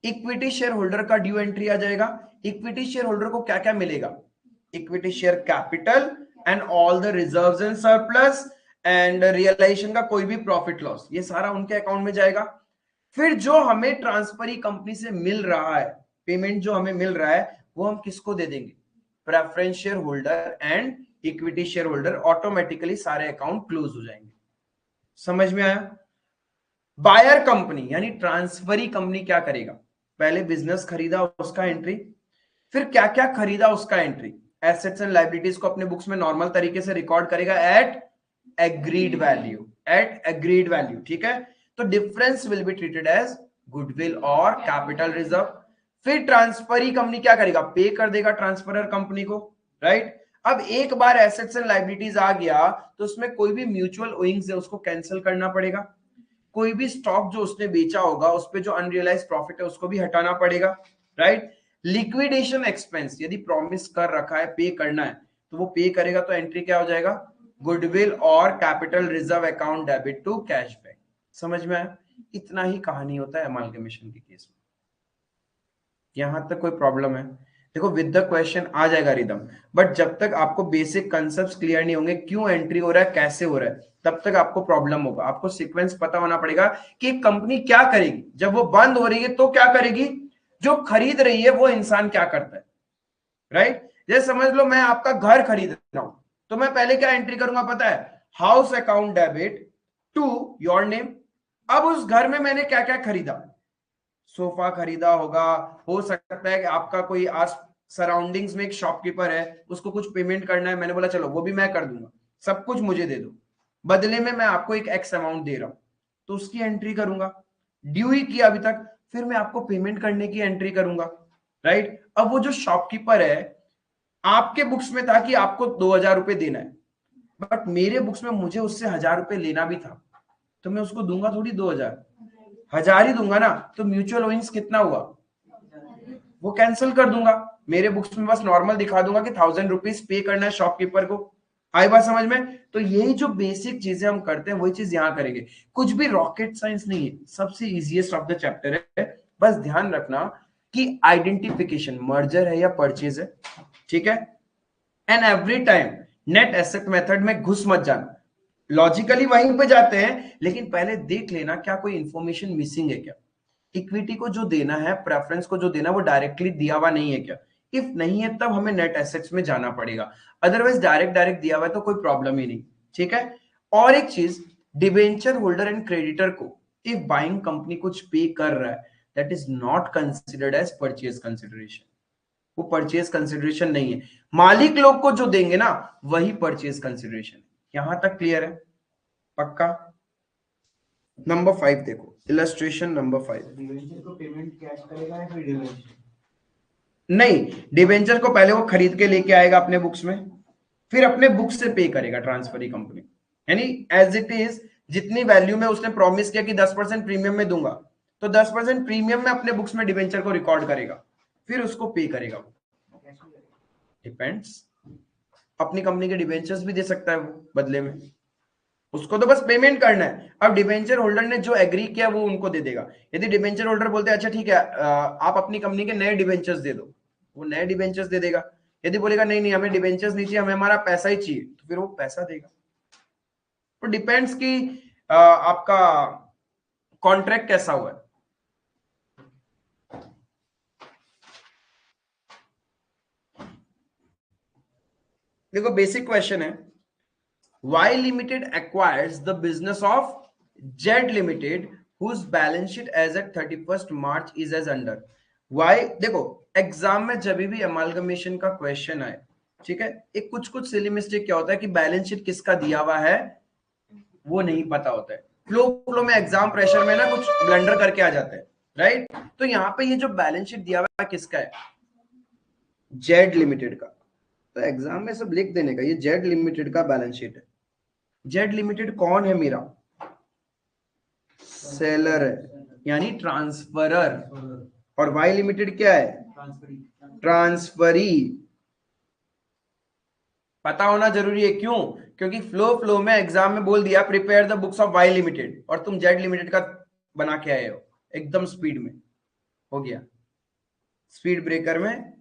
इक्विटी शेयर होल्डर का ड्यू एंट्री आ जाएगा। इक्विटी शेयर होल्डर को क्या क्या मिलेगा? Equity share capital and all the reserves and surplus and realisation का कोई भी प्रॉफिट लॉस, ये सारा उनके अकाउंट में जाएगा। फिर जो हमें ट्रांसफरी कंपनी से मिल रहा है, पेमेंट जो हमें मिल रहा है, वो हम किसको दे देंगे? Preference share holder and equity share holder. Automatically सारे अकाउंट क्लोज हो जाएंगे। समझ में आया? बायर कंपनी यानी ट्रांसफरी कंपनी क्या करेगा? पहले बिजनेस खरीदा उसका एंट्री, फिर क्या क्या खरीदा उसका एंट्री, एसेट्स एंड लायबिलिटीज को अपने बुक्स में नॉर्मल तरीके से रिकॉर्ड करेगा at agreed value, at agreed value, ठीक है। तो difference will be treated as goodwill और कैपिटल रिजर्व। फिर ट्रांसफरी कंपनी क्या करेगा? पे कर देगा ट्रांसफरर कंपनी को, राइट। अब एक बार एसेट्स एंड लायबिलिटीज आ गया तो उसमें कोई भी म्यूचुअल ओइंग्स है उसको कैंसिल करना पड़ेगा, कोई भी स्टॉक जो उसने बेचा होगा उस पे जो अनरियलाइज्ड प्रॉफिट है उसको भी हटाना पड़ेगा, राइट। लिक्विडेशन एक्सपेंस यदि प्रॉमिस कर रखा है पे करना है तो वो पे करेगा, तो एंट्री क्या हो जाएगा? गुडविल और capital reserve account debit to cash back. समझ में आया? इतना ही कहानी होता है अमालगमेशन के केस में। यहां तक कोई प्रॉब्लम है? देखो विद द क्वेश्चन आ जाएगा रिदम, बट जब तक आपको बेसिक कंसेप्ट क्लियर नहीं होंगे, क्यों एंट्री हो रहा है, कैसे हो रहा है, तब तक आपको प्रॉब्लम होगा। आपको सीक्वेंस पता होना पड़ेगा कि कंपनी क्या करेगी, जब वो बंद हो रही है तो क्या करेगी, जो खरीद रही है वो इंसान क्या करता है, राइट। जैसे समझ लो मैं आपका घर खरीद रहा हूं, तो मैं पहले क्या एंट्री करूंगा पता है? House account debit to your name. अब उस घर में मैंने क्या क्या खरीदा, सोफा खरीदा होगा, हो सकता है कि आपका कोई आस सराउंडिंग्स में एक शॉपकीपर है, उसको कुछ पेमेंट करना है, मैंने बोला चलो वो भी मैं कर दूंगा, सब कुछ मुझे दे दो, बदले में मैं आपको एक एक्स अमाउंट दे रहा हूं, तो उसकी एंट्री करूंगा। ड्यू ही किया अभी तक, फिर मैं आपको पेमेंट करने की एंट्री करूंगा, राइट। अब वो जो शॉपकीपर है आपके बुक्स में था कि आपको 2,000 रुपए देना है, बट मेरे बुक्स में मुझे उससे 1,000 रुपए लेना भी था, तो मैं उसको दूंगा थोड़ी 2,000, 1,000 ही दूंगा ना। तो म्यूचुअल ओइंग्स कितना हुआ, वो कैंसिल कर दूंगा, मेरे बुक्स में बस नॉर्मल दिखा दूंगा कि 1,000 रुपीज पे करना है शॉपकीपर को। आई बात समझ में? तो यही जो बेसिक चीजें हम करते हैं वही चीज यहां करेंगे। कुछ भी रॉकेट साइंस नहीं है, सबसे इजीएस्ट ऑफ द चैप्टर है। बस ध्यान रखना कि आइडेंटिफिकेशन मर्जर है या परचेज है, ठीक है। And every time net asset method में घुस मत जाना, लॉजिकली वहीं पे जाते हैं, लेकिन पहले देख लेना क्या कोई इंफॉर्मेशन मिसिंग है क्या। इक्विटी को जो देना है, प्रेफरेंस को जो देना है, वो डायरेक्टली दिया हुआ नहीं है क्या? इफ नहीं है तब हमें नेट एसेट्स में जाना पड़ेगा, अदरवाइज डायरेक्ट दिया हुआ है तो कोई प्रॉब्लम ही नहीं, ठीक है। और एक चीज, डिबेंचर होल्डर एंड क्रेडिटर को इफ बाइंग कंपनी कुछ पे कर रहा है, that is not considered as purchase consideration, वो परचेज कंसिडरेशन नहीं है। मालिक लोग को जो देंगे ना वही परचेज कंसिडरेशन। यहां तक क्लियर है? पक्का? नंबर 5 देखो, इलस्ट्रेशन नंबर 5। डिवेंचर को पेमेंट कैश करेगा या फिर डिवेंचर? नहीं, डिबेंचर को पहले वो खरीद के लेके आएगा अपने बुक्स में, फिर अपने बुक्स से पे करेगा ट्रांसफरी कंपनी, यानी एज इट इज जितनी वैल्यू में उसने प्रॉमिस किया कि 10% प्रीमियम में दूंगा, तो 10% प्रीमियम में अपने बुक्स में डिबेंचर को रिकॉर्ड करेगा, फिर उसको पे करेगा। डिपेंड्स, अपनी कंपनी के डिबेंचर्स भी दे सकता है वो बदले में, उसको तो बस पेमेंट करना है। अब डिबेंचर होल्डर ने जो एग्री किया वो उनको दे देगा। यदि डिबेंचर होल्डर बोलते हैं अच्छा ठीक है आप अपनी कंपनी के नए डिबेंचर्स दे दो, वो नए डिबेंचर्स दे देगा। यदि बोलेगा नहीं नहीं हमें डिबेंचर्स नहीं चाहिए, हमें हमारा पैसा ही चाहिए, तो फिर वो पैसा देगा। तो डिपेंड्स कि आपका कॉन्ट्रैक्ट कैसा हुआ है। देखो बेसिक क्वेश्चन है, Y Limited acquires the business of Z Limited whose balance sheet as at 31st March is as under। Y देखो एग्जाम में जब भी अमालगमेशन का क्वेश्चन आए, ठीक है, एक कुछ सिली मिस्टेक क्या होता है कि बैलेंस शीट किसका दिया हुआ है वो नहीं पता होता है, फ्लो में एग्जाम प्रेशर में ना कुछ ब्लंडर करके आ जाते हैं, राइट। तो यहाँ पे ये जो बैलेंस शीट दिया हुआ है किसका है, जेड लिमिटेड का, तो एग्जाम में सब लिख देने का, ये जेड लिमिटेड का बैलेंस शीट है। जेड लिमिटेड कौन है मेरा? सेलर है, यानी ट्रांसफरर। और वाई लिमिटेड क्या है? ट्रांसफरी। पता होना जरूरी है, क्यों? क्योंकि फ्लो में एग्जाम में बोल दिया prepare the books of Y limited, और तुम जेड लिमिटेड का बना के आए हो एकदम स्पीड में, हो गया स्पीड ब्रेकर में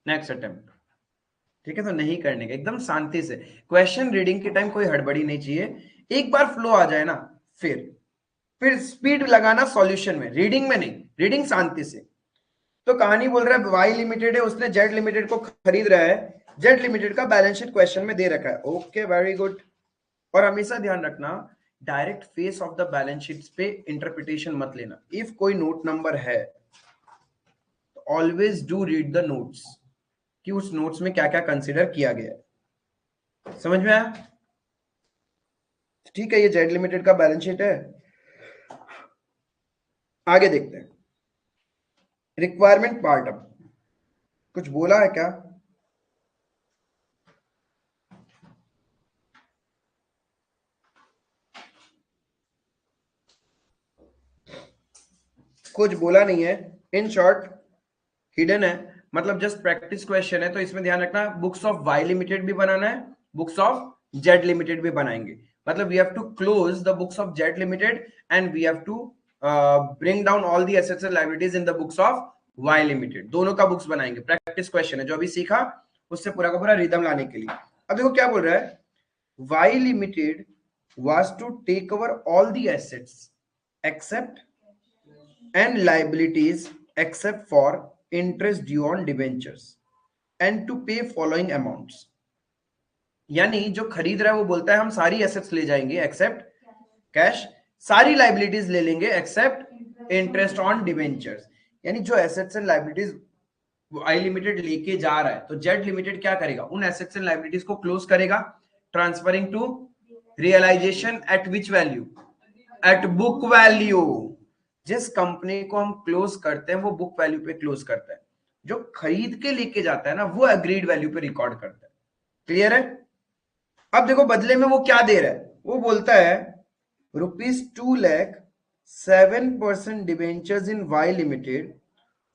नेक्स्ट अटेम्प्ट। ठीक है, तो नहीं करने का, एकदम शांति से। क्वेश्चन रीडिंग के टाइम कोई हड़बड़ी नहीं चाहिए, एक बार फ्लो आ जाए ना, फिर स्पीड लगाना सॉल्यूशन में, रीडिंग में नहीं, रीडिंग शांति से। तो कहानी बोल रहा है वाई लिमिटेड है, उसने जेड लिमिटेड को खरीद रहा है, जेड लिमिटेड का बैलेंस शीट क्वेश्चन में दे रखा है। Okay, very good. और हमेशा ध्यान रखना, direct face of the balance sheet पे इंटरप्रिटेशन मत लेना। इफ कोई नोट नंबर है तो always do read the notes, कि उस नोट्स में क्या क्या कंसिडर किया गया है। समझ में आया? ठीक है, ये जेड लिमिटेड का बैलेंस शीट है। आगे देखते हैं रिक्वायरमेंट पार्ट। अब कुछ बोला है क्या? कुछ बोला नहीं है, इन शॉर्ट हिडन है, मतलब जस्ट प्रैक्टिस क्वेश्चन है। तो इसमें ध्यान रखना, बुक्स ऑफ वाई लिमिटेड भी बनाना है, बुक्स ऑफ जेड लिमिटेड भी बनाएंगे। मतलब we have to close the books of Z limited and we have to bring down all the assets and liabilities in the books of Y limited. दोनों का books बनाएंगे, practice question है, जो अभी सीखा उससे पूरा का पूरा रिदम लाने के लिए। अब देखो क्या बोल रहा है, Y limited was to take over all the assets except and liabilities except for interest due on debentures and to pay following amounts। यानी जो खरीद रहा है वो बोलता है हम सारी एसेट्स ले जाएंगे एक्सेप्ट कैश, सारी लाइबिलिटीज ले लेंगे एक्सेप्ट इंटरेस्ट ऑन डिवेंचर्स। यानी जो assets and liabilities Y limited लेके जा रहा है, तो जेड लिमिटेड क्या करेगा, उन एसेट्स एंड लाइबिलिटीज को क्लोज करेगा, transferring to realisation at which value? At book value. जिस कंपनी को हम क्लोज करते हैं वो बुक वैल्यू पे क्लोज करता है, जो खरीद के लेके जाता है ना वो एग्रीड वैल्यू पे रिकॉर्ड करता है। क्लियर है? अब देखो बदले में वो क्या दे रहा है, वो बोलता है ₹2 lakh 7% debentures in Y limited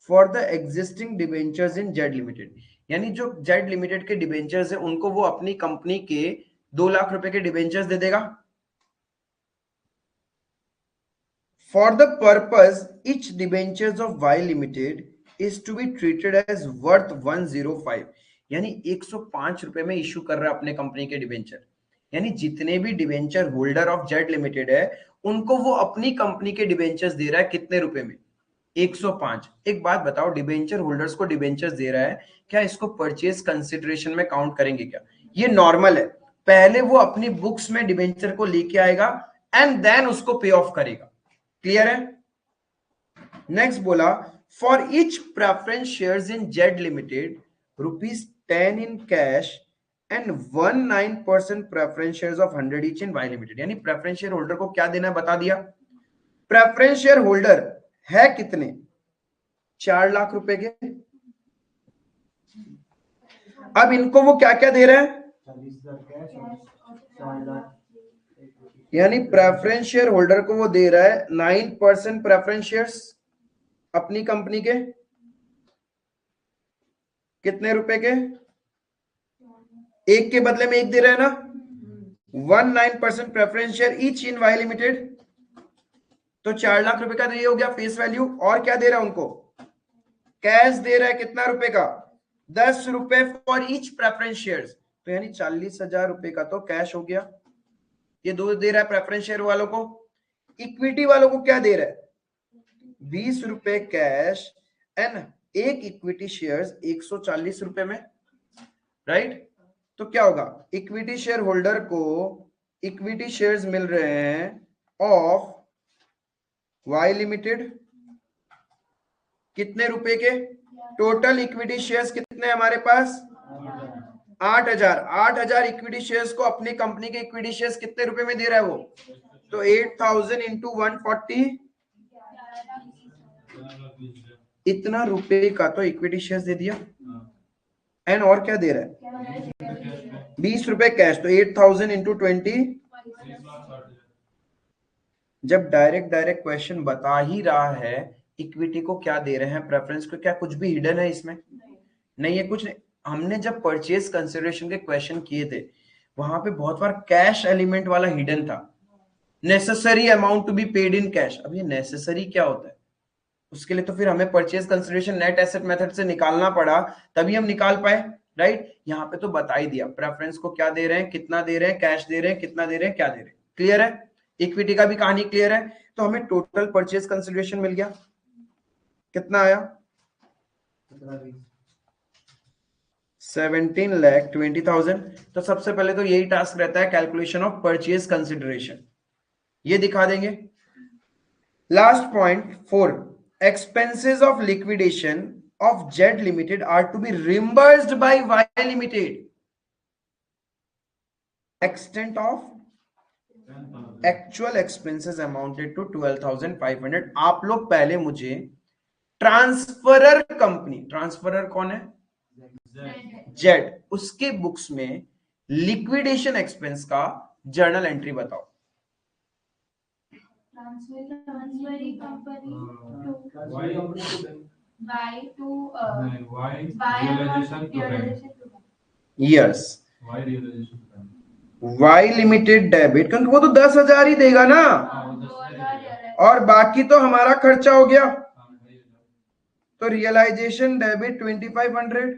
for the existing debentures in Z limited. यानी जो जेड लिमिटेड के डिबेंचर्स है उनको वो अपनी कंपनी के 2 लाख रुपए के डिबेंचर्स दे देगा। For the purpose each debentures of Y Limited is to be treated as worth 105। यानी 105 रुपए में इश्यू कर रहा है अपने कंपनी के डिबेंचर। यानी जितने भी debenture holder of Z limited है उनको वो अपनी कंपनी के डिबेंचर्स दे रहा है, कितने रुपए में? 105। एक बात बताओ, डिबेंचर होल्डर्स को डिबेंचर्स दे रहा है, क्या इसको परचेज कंसिडरेशन में काउंट करेंगे क्या? ये नॉर्मल है, पहले वो अपनी बुक्स में डिबेंचर को लेके आएगा एंड देन उसको पे ऑफ करेगा। क्लियर है? नेक्स्ट बोला, for each preference shares in Z limited ₹10 in cash and 19% preference shares of 100 each in Y limited. यानी प्रेफरेंस शेयर होल्डर को क्या देना है बता दिया। प्रेफरेंस शेयर होल्डर है कितने? 4 लाख रुपए के। अब इनको वो क्या क्या दे रहा है? 40,000 कैश और 4 लाख। यानी प्रेफरेंस शेयर होल्डर को वो दे रहा है 9% प्रेफरेंस शेयर्स अपनी कंपनी के, कितने रुपए के? एक के बदले में एक दे रहा है ना, 19% preference share each in Y limited, तो 4 लाख रुपए का ये हो गया फेस वैल्यू। और क्या दे रहा है उनको? कैश दे रहा है, कितना रुपए का? 10 रुपए फॉर ईच प्रेफरेंस शेयर्स, तो यानी 40,000 रुपए का तो कैश हो गया। ये दो दे रहा है प्रेफरेंस शेयर वालों को। इक्विटी वालों को क्या दे रहा है? 20 रुपए कैश एंड एक इक्विटी शेयर्स 140 रुपए में, राइट? तो क्या होगा, इक्विटी शेयर होल्डर को इक्विटी शेयर्स मिल रहे हैं ऑफ वाई लिमिटेड, कितने रुपए के? टोटल इक्विटी शेयर्स कितने हमारे पास? 8,000 इक्विटी शेयर्स को अपनी कंपनी के इक्विटी शेयर्स कितने रुपए में दे रहा है वो? तो 8,000 इंटू 140, इतना रुपए का तो इक्विटी शेयर दे दिया, एंड और क्या दे रहा है, 20 रुपए कैश, तो 8,000 इंटू 20। जब डायरेक्ट क्वेश्चन बता ही रहा है इक्विटी को क्या दे रहे हैं, प्रेफरेंस को, क्या कुछ भी हिडन है इसमें? नहीं है, कुछ नहीं। हमने जब परचेज कंसिडरेशन के क्वेश्चन किए थे वहां पे बहुत बार कैश एलिमेंट वाला हिडन था, necessary amount to be paid in cash. अब ये नेसेसरी क्या होता है, उसके लिए तो फिर हमें purchase consideration net asset method से निकालना पड़ा, तभी हम निकाल पाए, राइट। यहाँ पे तो बता ही दिया प्रेफरेंस को क्या दे रहे हैं, कितना दे रहे हैं, कैश दे रहे हैं, कितना दे रहे हैं, क्या दे रहे हैं, क्लियर है। इक्विटी का भी कहानी क्लियर है। तो हमें टोटल परचेज कंसिडरेशन मिल गया, कितना आया, 17,20,000। तो सबसे पहले तो यही टास्क रहता है, कैलकुलेशन ऑफ परचेज कंसिडरेशन, ये दिखा देंगे। Last point 4, expenses of liquidation of Z Limited are to be reimbursed by Y Limited. Extent of actual expenses amounted to 12,500। आप लोग पहले मुझे ट्रांसफरर कंपनी, ट्रांसफरर कौन है, जेड, उसके बुक्स में लिक्विडेशन एक्सपेंस का जर्नल एंट्री बताओ। transferring company yes, Y limited debit, क्योंकि वो तो 10,000 ही देगा ना, और बाकी तो हमारा खर्चा हो गया, तो realisation debit 2,500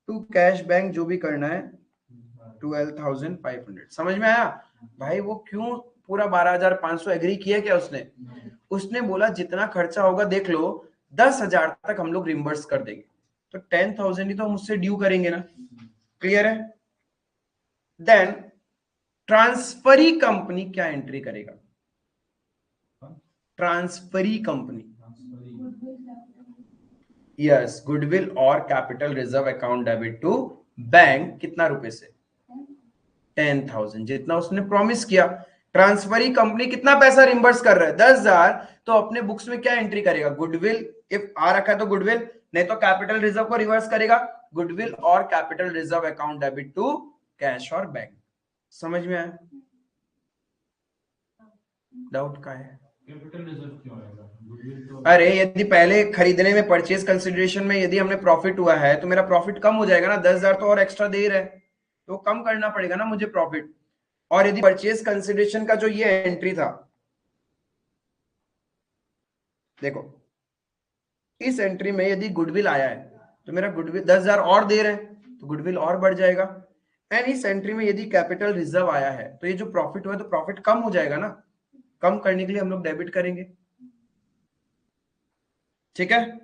to cash bank, जो भी करना है 12,500। समझ में आया भाई? वो क्यों पूरा 12,500 एग्री किया क्या उसने? उसने बोला जितना खर्चा होगा देख लो, 10,000 तक हम लोग रिम्बर्स कर देंगे, तो 10,000 ही तो मुझसे ड्यू करेंगे ना, क्लियर है। देन ट्रांसफरी कंपनी क्या एंट्री करेगा, ट्रांसफरी कंपनी, यस, गुडविल और capital reserve account debit to bank, कितना रुपए से, 10,000, जितना उसने प्रॉमिस किया। ट्रांसफरी कंपनी कितना पैसा रिम्बर्स कर रहा है, 10,000, तो अपने बुक्स में क्या एंट्री करेगा, गुडविल, इफ आ रखा है तो गुडविल, नहीं तो कैपिटल रिजर्व को रिवर्स करेगा, गुडविल और capital reserve account debit to cash और बैंक। समझ में आया? डाउट का है? कैपिटल रिजर्व क्यों आएगा? गुडविल तो अरे यदि पहले खरीदने में परचेज कंसिडरेशन में यदि हमने प्रॉफिट हुआ है तो मेरा प्रॉफिट कम हो जाएगा ना, 10,000 तो और एक्स्ट्रा दे रहे हैं, तो कम करना पड़ेगा ना मुझे प्रॉफिट। और यदि परचेज कंसिडरेशन का जो ये एंट्री था, देखो इस एंट्री में यदि गुडविल आया है तो मेरा गुडविल 10,000 और दे रहे हैं तो गुडविल और बढ़ जाएगा, एंड इस एंट्री में यदि कैपिटल रिजर्व आया है तो ये जो प्रॉफिट हुआ है तो प्रॉफिट कम हो जाएगा ना, कम करने के लिए हम लोग डेबिट करेंगे, ठीक है।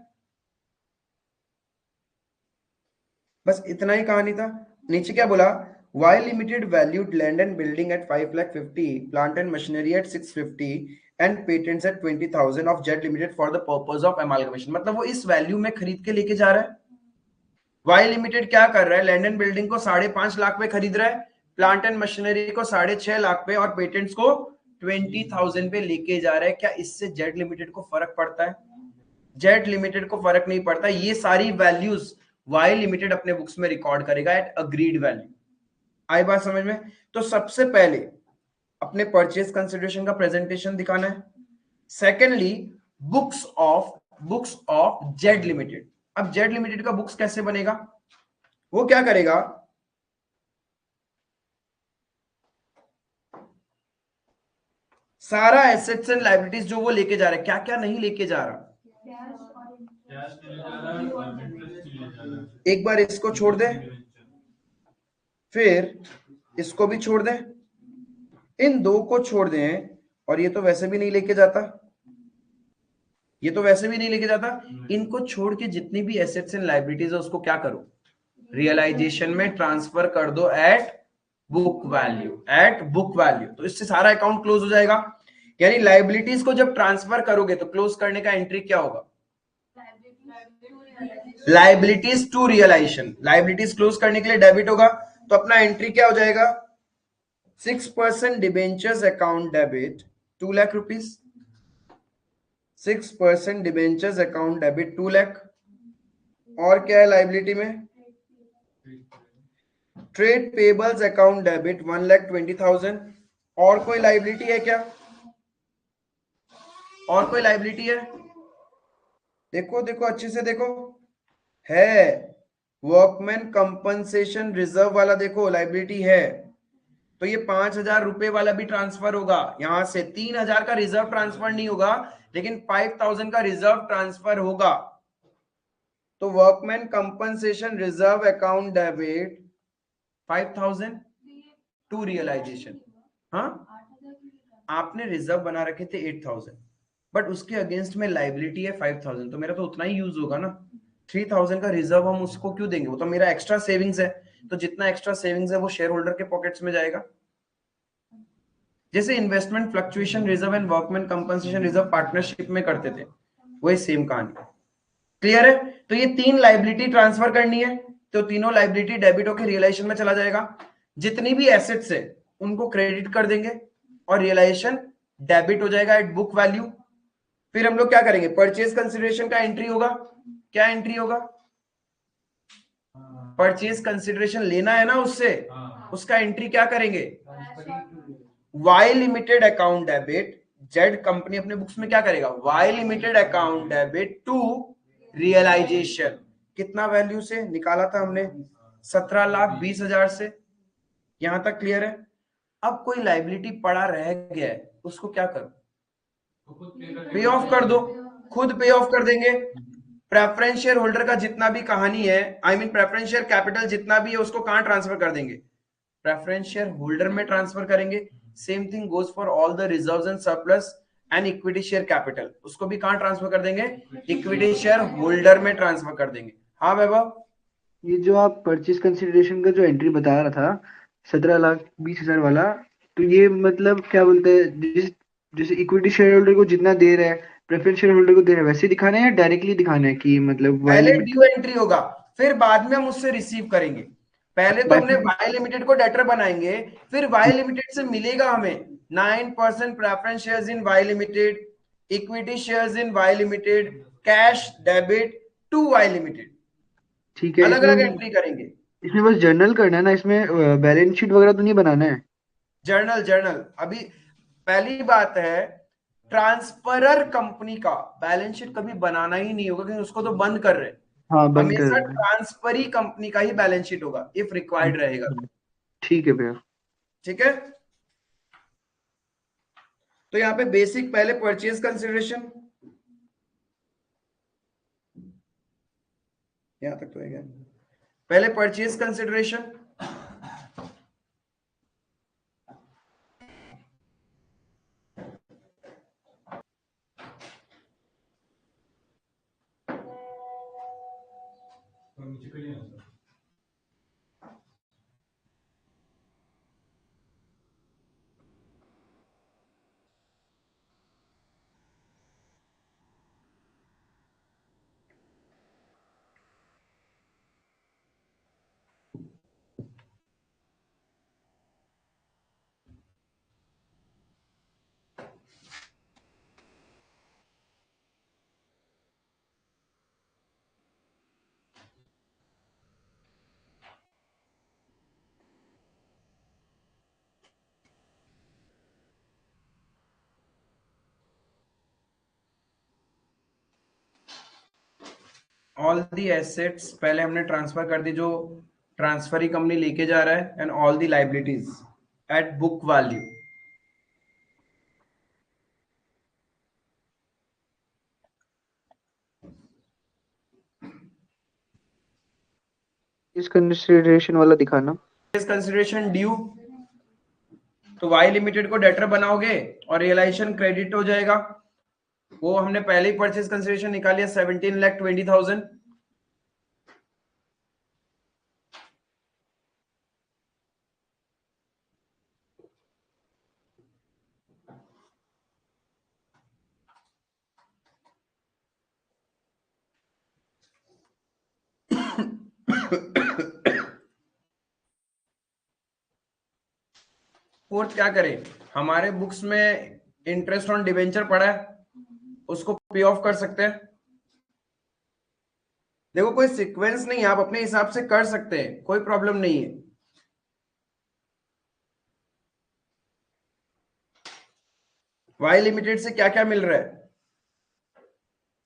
बस इतना ही कहानी था। नीचे क्या बोला, Y limited valued land and building at 5,50,000, plant and machinery at 650 and patents at 20,000 of Z limited for the purpose of amalgamation. मतलब वो इस वैल्यू में खरीद के लेके जा रहा है। वाई लिमिटेड क्या कर रहा है, लैंड एंड बिल्डिंग को 5.5 लाख पे खरीद रहा है, प्लांट एंड मशीनरी को 6.5 लाख पे, और पेटेंट्स को 20,000 पे लेके जा रहा है। क्या इससे जेड लिमिटेड को फर्क पड़ता है? जेड लिमिटेड को फर्क नहीं पड़ता। ये सारी वैल्यूज वाई लिमिटेड अपने बुक्स में रिकॉर्ड करेगा एट अग्रीड वैल्यू। आई बात समझ में? तो सबसे पहले अपने परचेज कंसिडरेशन का प्रेजेंटेशन दिखाना है। Secondly books of Z limited. अब जेड लिमिटेड का बुक्स कैसे बनेगा, वो क्या करेगा, सारा एसेट्स एंड लायबिलिटीज जो वो लेके जा रहा है, क्या क्या नहीं लेके जा रहा, कैश नहीं ले जा रहा है और इंटरेस्ट नहीं ले जा रहा है। एक बार इसको छोड़ दे, फिर इसको भी छोड़ दें, इन दो को छोड़ दें, और ये तो वैसे भी नहीं लेके जाता, ये तो वैसे भी नहीं लेके जाता। इनको छोड़ के जितनी भी एसेट्स एंड लायबिलिटीज है उसको क्या करो, रियलाइजेशन में ट्रांसफर कर दो at book value, at book value. तो इससे सारा अकाउंट क्लोज हो जाएगा। यानी लायबिलिटीज को जब ट्रांसफर करोगे तो क्लोज करने का एंट्री क्या होगा, liabilities to realisation. Liabilities close करने के लिए डेबिट होगा, तो अपना एंट्री क्या हो जाएगा, 6% debentures account debit 2 lakh rupees, 6% debentures account debit 2 lakh. और क्या है लाइबिलिटी में? Trade payables account debit 1,20,000। और कोई लाइबिलिटी है क्या? और कोई लाइबिलिटी है? देखो देखो अच्छे से देखो, है वर्कमैन कंपनसेशन रिजर्व वाला, देखो लाइबिलिटी है। तो ये 5,000 रुपए वाला भी ट्रांसफर होगा यहां से। 3,000 का रिजर्व ट्रांसफर नहीं होगा, लेकिन 5,000 का रिजर्व ट्रांसफर होगा। तो workman compensation reserve account debit 5,000 to realisation. हाँ, आपने रिजर्व बना रखे थे 8,000, बट उसके अगेंस्ट में लाइबिलिटी है 5,000, तो मेरा तो उतना ही यूज होगा ना। 3,000 का रिजर्व हम उसको क्यों देंगे? वो तो मेरा एक्स्ट्रा सेविंग्स है, तो जितना एक्स्ट्रा सेविंग्स है वो शेयर होल्डर के पॉकेट्स में जाएगा। जैसे investment fluctuation reserve and workman compensation reserve partnership में करते थे, वही सेम कहानी। क्लियर है? तो ये 3 लाइबिलिटी ट्रांसफर करनी है, तो तीनों लाइबिलिटी डेबिट होकर रियलाइजेशन में चला जाएगा। जितनी भी एसेट्स है उनको क्रेडिट कर देंगे और रियलाइजेशन डेबिट हो जाएगा एट बुक वैल्यू। फिर हम लोग क्या करेंगे? परचेज कंसिडरेशन का एंट्री होगा। क्या एंट्री होगा? परचेज कंसिडरेशन लेना है ना उससे, उसका एंट्री क्या करेंगे? Y limited account debit, Z company अपने बुक्स में क्या करेगा? Y limited account debit to realisation. कितना वैल्यू से निकाला था हमने? 17,20,000 से। यहां तक क्लियर है? अब कोई लाइबिलिटी पड़ा रह गया है, उसको क्या करो? पे ऑफ कर दो, खुद पे ऑफ कर देंगे। प्रेफरेंस शेयर होल्डर का जितना भी कहानी है, I mean preference share capital जितना भी है, उसको कहां ट्रांसफर कर देंगे? प्रेफरेंस शेयर होल्डर में ट्रांसफर करेंगे। Same thing goes for all the reserves and surplus and equity share capital, उसको भी कहां ट्रांसफर कर देंगे? इक्विटी शेयर होल्डर में ट्रांसफर कर देंगे। हाँ वैभव? ये जो आप परचेज कंसिडरेशन का जो एंट्री बता रहा था 17,20,000 वाला, तो ये मतलब क्या बोलते हैं, जैसे इक्विटी शेयर होल्डर को जितना दे रहा है, प्रेफरेंस शेयर होल्डर को दे रहा है, वैसे दिखाना है या डायरेक्टली दिखाना है कि मतलब वाई पहले लिमिट? ड्यू एंट्री होगा, फिर बाद में हम उससे रिसीव करेंगे। पहले तो हमने वाई लिमिटेड को डेटर बनाएंगे, फिर वाई लिमिटेड से मिलेगा हमें 9% preference shares in Y limited, equity shares in Y limited, cash debit to Y limited. ठीक है, अलग इसमें अलग एंट्री करेंगे। इसमें बस जर्नल करना है ना, इसमें बैलेंस शीट वगैरह तो नहीं बनाना है? जर्नल जर्नल अभी पहली बात है, ट्रांसफरर कंपनी का बैलेंस शीट कभी बनाना ही नहीं होगा, क्योंकि उसको तो बंद कर रहे हैं। हाँ, बंद कर हमेशा रहे हैं। ट्रांसफरी कंपनी का ही बैलेंस शीट होगा इफ रिक्वायर्ड रहेगा। ठीक है भैया। ठीक है, तो यहाँ पे बेसिक पहले परचेज कंसिडरेशन, यहां तक तो है क्या? पहले purchase consideration, all the assets पहले हमने ट्रांसफर कर दी जो ट्रांसफरी कंपनी लेके जा रहा है, and all the liabilities at book value. इस कंसिडरेशन वाला दिखाना। कंसिडरेशन ड्यू, तो वाई लिमिटेड को डेटर बनाओगे और रियलाइजेशन क्रेडिट हो जाएगा। वो हमने पहले ही परचेज कंसिडरेशन निकाली है 17,20,000। फोर्थ क्या करें? हमारे बुक्स में इंटरेस्ट ऑन डिवेंचर पड़ा है, उसको पे ऑफ कर सकते हैं। देखो कोई सीक्वेंस नहीं है, आप अपने हिसाब से कर सकते हैं, कोई प्रॉब्लम नहीं है। वाई लिमिटेड से क्या क्या मिल रहा है?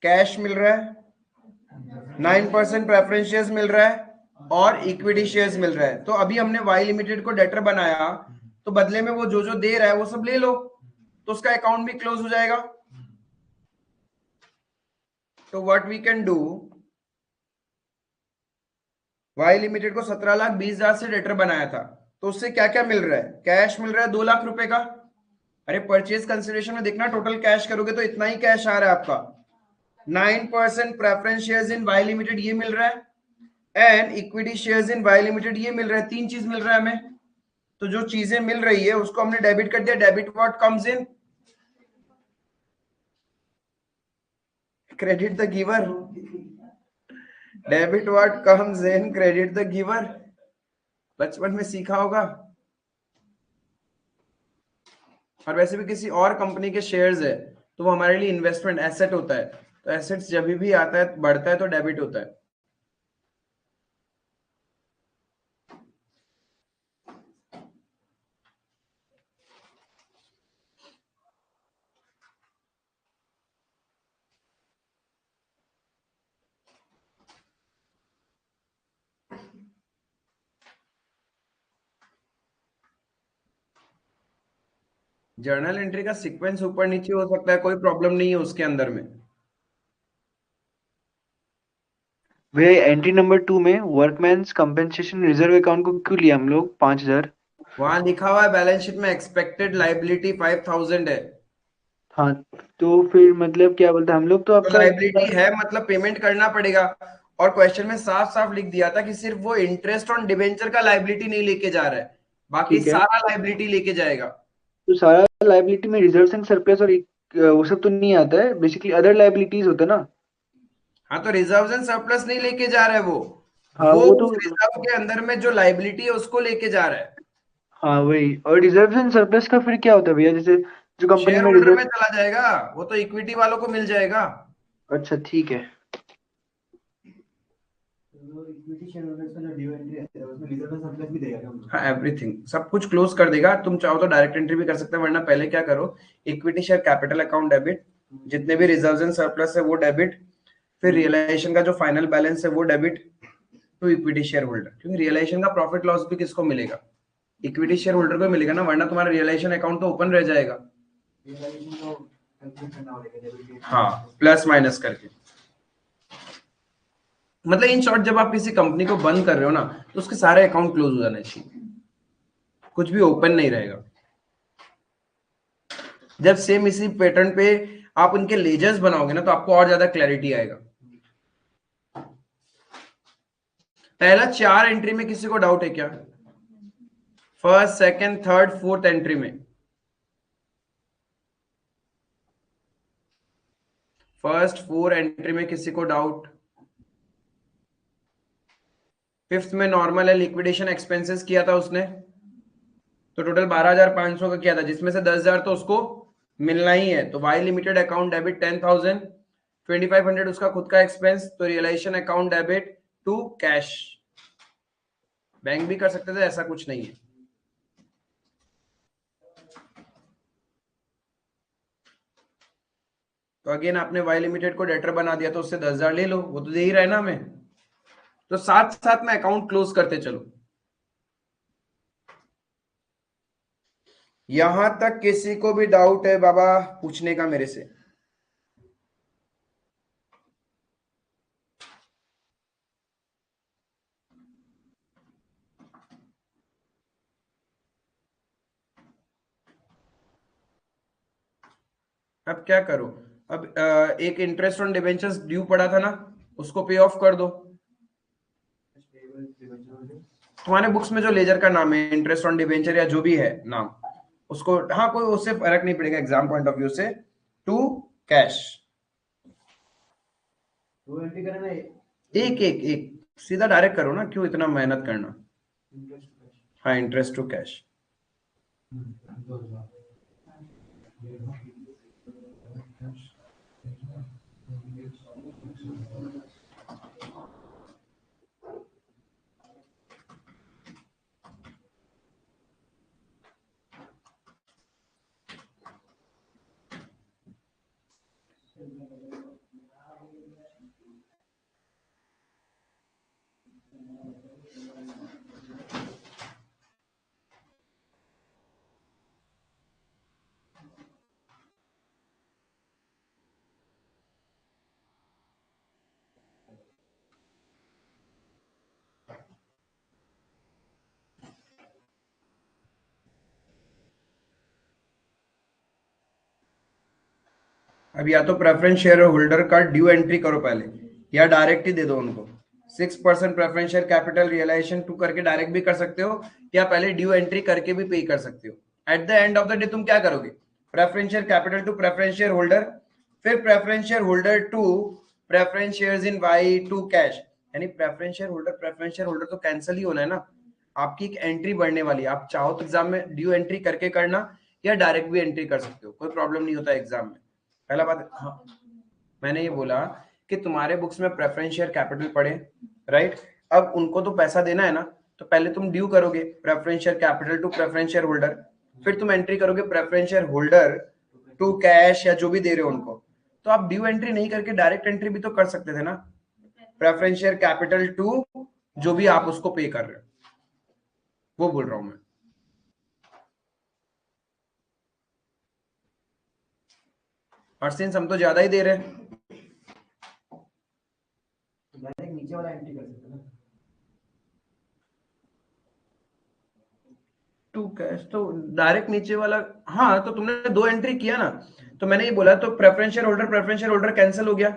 कैश मिल रहा है, 9% प्रेफरेंस शेयर्स मिल रहा है और इक्विटी शेयर्स मिल रहा है। तो अभी हमने वाई लिमिटेड को डेटर बनाया, तो बदले में वो जो जो दे रहा है वो सब ले लो, तो उसका अकाउंट भी क्लोज हो जाएगा। तो what we can do, Y limited को 17,20,000 से डेटर बनाया था, तो उससे क्या क्या मिल रहा है? कैश मिल रहा है 2 लाख रुपए का। अरे परचेज कंसिडरेशन में देखना, टोटल कैश करोगे तो इतना ही कैश आ रहा है आपका। 9% preference shares in Y limited ये मिल रहा है, and equity shares in Y limited ये मिल रहा है। 3 चीज मिल रहा है हमें। तो जो चीजें मिल रही है उसको हमने डेबिट कर दिया। Debit what comes in? Credit the giver. Debit what comes in? Credit the giver. बचपन में सीखा होगा। और वैसे भी किसी और कंपनी के शेयर्स है तो वो हमारे लिए इन्वेस्टमेंट एसेट होता है, तो एसेट्स जब भी आता है बढ़ता है तो डेबिट होता है। जर्नल एंट्री का सीक्वेंस ऊपर नीचे हो सकता है, कोई प्रॉब्लम नहीं है उसके अंदर में। भैया एंट्री नंबर 2 में वर्कमैन्स कंपेंसेशन रिजर्व अकाउंट को क्यों लिया हम लोग 5,000? वहां लिखा हुआ है बैलेंस शीट में एक्सपेक्टेड लाइबिलिटी 5,000 है। हाँ, तो फिर मतलब क्या बोलते हैं हम लोग तो तो आपका लाइबिलिटी है मतलब पेमेंट करना पड़ेगा। और क्वेश्चन में साफ साफ लिख दिया था कि सिर्फ वो इंटरेस्ट ऑन डिबेंचर का लाइबिलिटी नहीं लेके जा रहा है, बाकी ठीक है, सारा लाइबिलिटी लेके जाएगा। तो सारा लाइबिलिटी में रिजर्व्स एंड सरप्लस और वो सब तो नहीं आता है, बेसिकली अदर लाइबिलिटीज होता है ना। हाँ तो रिजर्व एंड सरप्लस नहीं लेके जा रहा है वो हाँ वो वो तो, उस रिजर्व के अंदर में जो लाइबिलिटी है उसको लेके जा रहा है। हाँ वही। और रिजर्व्स एंड सरप्लस का फिर क्या होता है भैया, जैसे जो कंपनी शेयर में होल्डर में रिजर्व। चला जाएगा, वो तो इक्विटी वालों को मिल जाएगा। अच्छा ठीक है। तो इक्विटी शेयर होल्डर्स का जो ड्यू एंट्री है उसमें रिजर्व एंड सरप्लस भी देगा क्या हम लोग? हाँ एवरीथिंग सब कुछ क्लोज कर देगा। तुम चाहो तो डायरेक्ट एंट्री भी कर सकते हो, वरना पहले क्या करो, equity share capital account debit, जितने भी रिजर्व्स एंड सरप्लस है वो डेबिट, फिर रियलाइजेशन का जो फाइनल बैलेंस है वो debit to equity share holder, क्योंकि रियलाइजेशन का प्रॉफिट लॉस भी किसको मिलेगा? इक्विटी शेयर होल्डर को मिलेगा ना, वरना तुम्हारा रियलाइजेशन अकाउंट तो ओपन रह जाएगा। रियलाइजेशन को कैलकुलेट करना होगा डेबिट हाँ प्लस माइनस करके। मतलब इन शॉर्ट जब आप किसी कंपनी को बंद कर रहे हो ना, तो उसके सारे अकाउंट क्लोज हो जाने चाहिए, कुछ भी ओपन नहीं रहेगा। जब सेम इसी पैटर्न पे आप उनके लेजर्स बनाओगे ना, तो आपको और ज्यादा क्लैरिटी आएगा। पहला 4 एंट्री में किसी को डाउट है क्या? First second third fourth entry में, फर्स्ट 4 एंट्री में किसी को डाउट? फिफ्थ में नॉर्मल है, लिक्विडेशन एक्सपेंसेस किया था उसने, तो टोटल 12,500 का किया था, जिसमें से 10,000 तो उसको मिलना ही है। तो वाई लिमिटेड अकाउंट डेबिट 10,000, 2,500 उसका खुद का एक्सपेंस, तो realisation account debit to cash. Bank भी कर सकते थे, ऐसा कुछ नहीं है। तो अगेन आपने वाई लिमिटेड को डेटर बना दिया, तो उससे 10,000 ले लो, वो तो दे ही रहा है ना हमें। तो साथ साथ में अकाउंट क्लोज करते चलो। यहां तक किसी को भी डाउट है बाबा पूछने का मेरे से? अब क्या करो? अब एक इंटरेस्ट ऑन डिबेंचर्स ड्यू पड़ा था ना, उसको पे ऑफ कर दो। तुम्हारे बुक्स में जो लेजर का नाम है, इंटरेस्ट ऑन डिबेंचर या जो भी है नाम, उसको, हाँ कोई उससे फर्क नहीं पड़ेगा एग्जाम पॉइंट ऑफ व्यू से, टू कैश। वो एंट्री करना है एक एक एक सीधा डायरेक्ट करो ना, क्यों इतना मेहनत करना। इंटरेस्ट हाँ इंटरेस्ट टू कैश। अब या तो प्रेफरेंस शेयर होल्डर का ड्यू एंट्री करो पहले, या डायरेक्ट ही दे दो उनको। 6% प्रेफरेंस शेयर कैपिटल रियलाइजेशन 2 करके डायरेक्ट भी कर सकते हो, या पहले ड्यू एंट्री करके भी पे कर सकते हो। At the end of the day तुम क्या करोगे? Preference share capital to preference share holder, फिर preference share holder to preference shares in Y to cash. यानी प्रेफरेंस शेयर होल्डर तो कैंसिल ही होना है ना, आपकी एक एंट्री बढ़ने वाली है। आप चाहो तो एग्जाम में ड्यू एंट्री करके करना, या डायरेक्ट भी एंट्री कर सकते हो, कोई प्रॉब्लम नहीं होता एग्जाम में। पहला बात, हाँ मैंने ये बोला कि तुम्हारे बुक्स में प्रेफरेंस शेयर कैपिटल पड़े, राइट? अब उनको तो पैसा देना है ना, तो पहले तुम ड्यू करोगे preference share capital to preference share holder, फिर तुम एंट्री करोगे preference share holder to cash या जो भी दे रहे हो उनको। तो आप ड्यू एंट्री नहीं करके डायरेक्ट एंट्री भी तो कर सकते थे ना, प्रेफरेंस शेयर कैपिटल टू जो भी आप उसको पे कर रहे हो, वो बोल रहा हूं मैं। और सिंस हम तो ज्यादा ही दे रहे हैं, डायरेक्ट नीचे वाला एंट्री कर सकते हैं ना। टू कैश तो डायरेक्ट नीचे वाला, हाँ तो तुमने 2 एंट्री किया ना, तो मैंने ये बोला तो प्रेफरेंस शेयर होल्डर कैंसिल हो गया।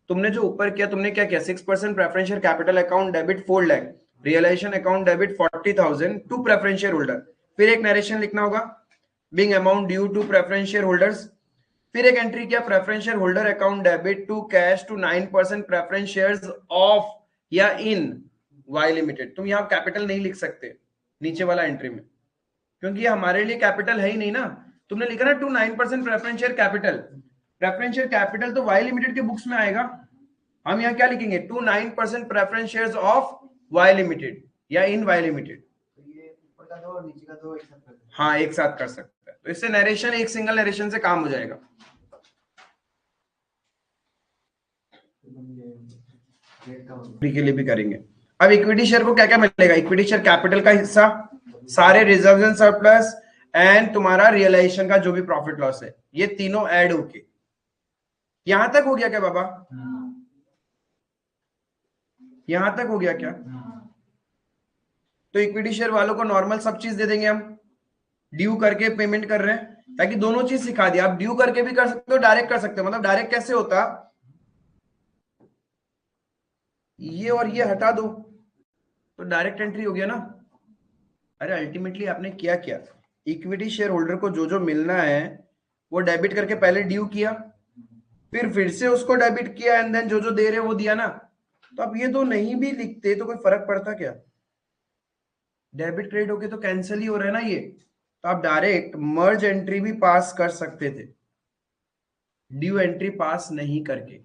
तुमने जो ऊपर किया, तुमने क्या किया? 6% preference share capital account debit 4 lakh, realisation account debit 40,000 to preference share holder, फिर एक नरेशन लिखना होगा being amount due to preference share holders, फिर एक एंट्री किया preference share holder account debit to cash to 9% preference shares of या in Y limited. तुम यहाँ कैपिटल नहीं लिख सकते नीचे वाला एंट्री में, क्योंकि ये हमारे लिए कैपिटल है ही नहीं ना। तुमने लिखा ना to 9% preference share capital, preference share capital तो वाई लिमिटेड के बुक्स में आएगा। हम यहाँ क्या लिखेंगे? To 9% preference shares of Y limited या इन वाई लिमिटेड। तो ये ऊपर का दो और नीचे का दो एक साथ कर सकते हैं। हाँ एक साथ कर सकते हैं, तो इससे नरेशन, एक सिंगल नरेशन से काम हो जाएगा। के लिए भी करेंगे। अब इक्विटी शेयर को क्या क्या मिलेगा? इक्विटी शेयर कैपिटल का हिस्सा, सारे रिजर्व्स एंड सरप्लस, एंड तुम्हारा रियलाइजेशन का जो भी प्रॉफिट लॉस है, ये तीनों ऐड होके। यहां तक हो गया क्या बाबा? यहां तक हो गया क्या? तो इक्विटी शेयर वालों को नॉर्मल सब चीज दे देंगे हम, ड्यू करके पेमेंट कर रहे हैं, ताकि दोनों चीज सिखा दिया। आप ड्यू करके भी कर सकते हो, डायरेक्ट कर सकते हो। मतलब डायरेक्ट कैसे होता, ये और ये हटा दो तो डायरेक्ट एंट्री हो गया ना। अरे अल्टीमेटली आपने क्या किया? इक्विटी शेयर होल्डर को जो जो मिलना है वो डेबिट करके पहले ड्यू किया, फिर से उसको डेबिट किया, एंड देन जो जो दे रहे वो दिया ना। तो अब ये दो नहीं भी लिखते तो कोई फर्क पड़ता क्या? डेबिट क्रेडिट होके तो कैंसिल ही हो रहा है ना ये। तो आप डायरेक्ट मर्ज एंट्री भी पास कर सकते थे, ड्यू एंट्री पास नहीं करके।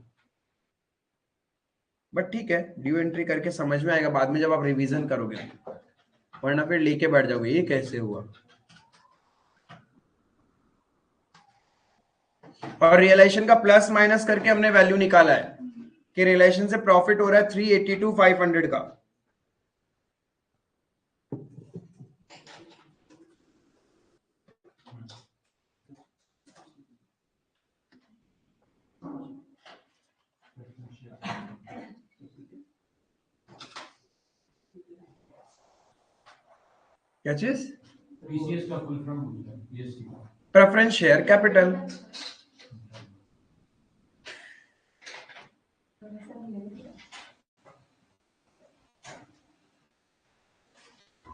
बट ठीक है, ड्यू एंट्री करके समझ में आएगा बाद में जब आप रिवीजन करोगे, वरना फिर लेके बैठ जाओगे ये कैसे हुआ। और रियलाइजेशन का प्लस माइनस करके हमने वैल्यू निकाला है कि रियलाइजेशन से प्रॉफिट हो रहा है 382,500 का। क्या चीज? पीसीएस का फुल फॉर्म बोलता है, पीएससी का प्रेफरेंस शेयर कैपिटल।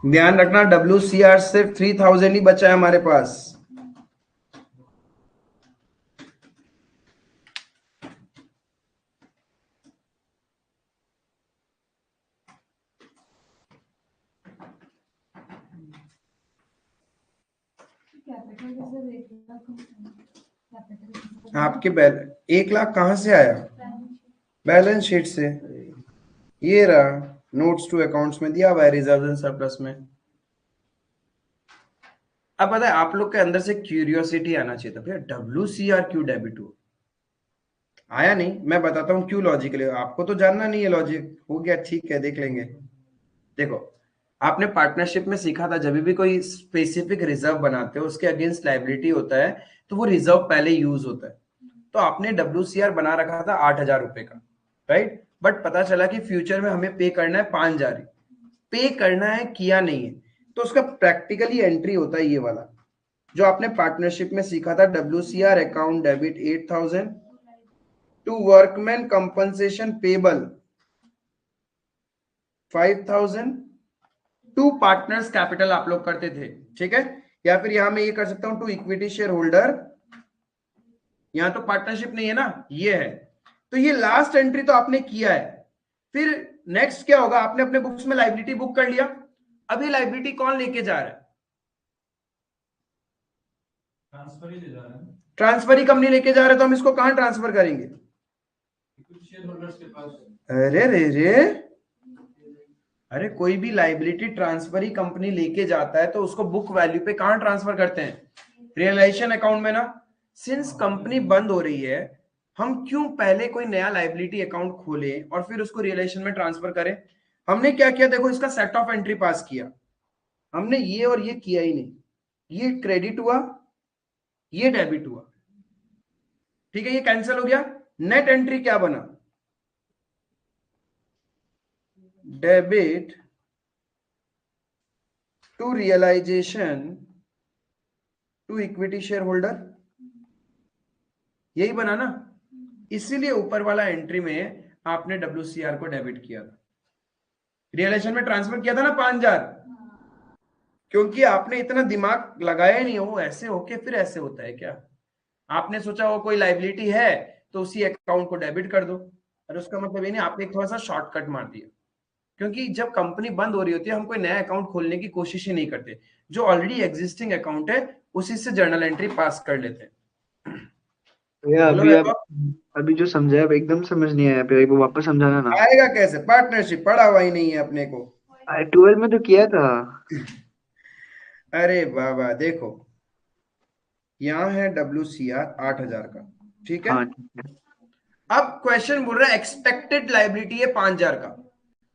ध्यान रखना WCR सिर्फ 3,000 ही बचा है हमारे पास। आपके 1 लाख कहां से आया? बैलेंस शीट से। ये रहा, नोट्स टू अकाउंट्स में दिया हुआ है, रिजर्व एंड सरप्लस में। अब पता है आप लोग के अंदर से क्यूरियोसिटी आना चाहिए था, भैया WCR क्यों डेबिट हुआ? आया नहीं, मैं बताता हूँ क्यों लॉजिकली, आपको तो जानना नहीं है लॉजिक, हो गया ठीक है, देख लेंगे। देखो, आपने पार्टनरशिप में सीखा था, जब भी कोई स्पेसिफिक रिजर्व बनाते हो उसके अगेंस्ट लाइबिलिटी होता है, तो वो रिजर्व पहले यूज होता है। तो आपने WCR बना रखा था 8,000 रुपए का, राइट, बट पता चला कि फ्यूचर में हमें पे करना है 5,000, पे करना है, किया नहीं है, तो उसका प्रैक्टिकली एंट्री होता है ये वाला जो आपने पार्टनरशिप में सीखा था, WCR account debit 8,000 to workman compensation payable 5,000 to partners capital आप लोग करते थे, ठीक है, या फिर यहां मैं ये कर सकता हूं टू इक्विटी शेयर होल्डर, यहां तो पार्टनरशिप नहीं है ना, ये है। तो ये लास्ट एंट्री तो आपने किया है। फिर नेक्स्ट क्या होगा, आपने अपने बुक्स में लाइबिलिटी बुक कर लिया, अब ये लाइबिलिटी कौन लेके जा रहा है? ट्रांसफर ही ले जा रहे हैं ट्रांसफर ही कंपनी लेके जा रहा है, तो हम इसको कहां ट्रांसफर करेंगे? कुछ शेयर होल्डर्स के पास। अरे रे रे, अरे कोई भी लाइबिलिटी ट्रांसफर ही कंपनी लेके जाता है तो उसको बुक वैल्यू पे कहां ट्रांसफर करते हैं? रियलाइजेशन अकाउंट में ना। सिंस कंपनी बंद हो रही है, हम क्यों पहले कोई नया लाइबिलिटी अकाउंट खोले और फिर उसको रियलाइजेशन में ट्रांसफर करें? हमने क्या किया, देखो इसका सेट ऑफ एंट्री पास किया, हमने ये और ये किया ही नहीं, ये क्रेडिट हुआ, ये डेबिट हुआ, ठीक है, ये कैंसिल हो गया। नेट एंट्री क्या बना? Debit to realisation to equity share holder, यही बना ना। इसीलिए ऊपर वाला एंट्री में आपने WCR को डेबिट किया था, रियलाइजेशन में ट्रांसफर किया था ना 5,000, क्योंकि आपने इतना दिमाग लगाया नहीं, हो ऐसे होके फिर ऐसे होता है क्या? आपने सोचा वो कोई लाइबिलिटी है तो उसी अकाउंट को डेबिट कर दो, और उसका मतलब ये नहीं, आपने एक थोड़ा सा शॉर्टकट मार दिया। क्योंकि जब कंपनी बंद हो रही होती है हम कोई नया अकाउंट खोलने की कोशिश ही नहीं करते, जो ऑलरेडी एग्जिस्टिंग अकाउंट है उसी से जर्नल एंट्री पास कर लेते हैं। भैया बोलो अभी आप वैभव। अभी जो समझाया अब एकदम समझ नहीं आया, भैया एक बार वापस समझाना ना। आएगा कैसे, पार्टनरशिप पढ़ा हुआ ही नहीं है अपने को। 12 में तो किया था। अरे बाबा देखो, यहाँ है WCR 8,000 का, ठीक है। हाँ ठीक है। अब क्वेश्चन बोल रहा है एक्सपेक्टेड लाइबिलिटी है 5,000 का,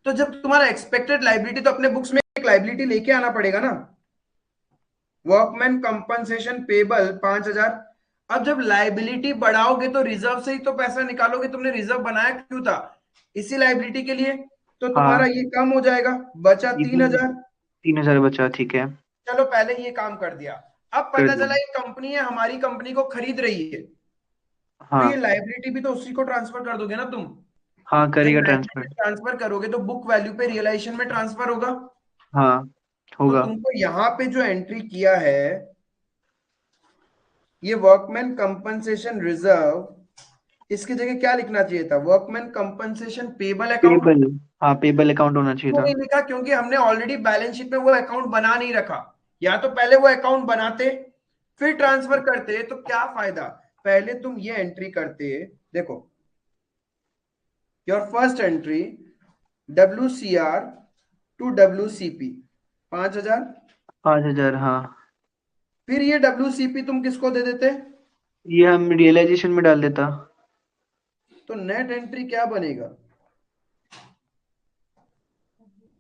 तो जब तुम्हारा एक्सपेक्टेड लाइबिलिटी, तो अपने बुक्स में एक लाइबिलिटी लेके आना पड़ेगा ना, वर्कमैन कंपनसेशन पेबल 5,000। अब जब लाइबिलिटी बढ़ाओगे तो रिजर्व से ही तो पैसा निकालोगे, तुमने रिजर्व बनाया क्यों था? इसी लाइबिलिटी के लिए, तो तुम्हारा हाँ ये कम हो जाएगा, बचा ये 3,000। 3,000 बचा, ठीक है। चलो पहले ये काम कर दिया, अब कर पता दो। चला ये कंपनी है, हमारी कंपनी को खरीद रही है, तो ये हाँ लाइबिलिटी भी तो उसी को ट्रांसफर कर दोगे ना तुम। हाँ जब करेगा ट्रांसफर। लाइबिलिटी ट्रांसफर करोगे तो बुक वैल्यू पे रियलाइजेशन में ट्रांसफर होगा। हाँ तो होगा। तुमको यहाँ पे जो एंट्री किया है, ये वर्कमैन कंपनसेशन रिजर्व, इसकी जगह क्या लिखना चाहिए था? Workman compensation payable account. Payable. हाँ पेबल अकाउंट होना चाहिए क्यों था। नहीं लिखा? क्योंकि हमने ऑलरेडी बैलेंस शीट में वो अकाउंट बना नहीं रखा, या तो पहले वो अकाउंट बनाते फिर ट्रांसफर करते, तो क्या फायदा, पहले तुम ये एंट्री करते। देखो, your first entry WCR to WCP 5,000, 5,000 हाँ। फिर ये WCP तुम किसको दे देते? ये हम रियलाइजेशन में डाल देता। तो नेट एंट्री क्या बनेगा?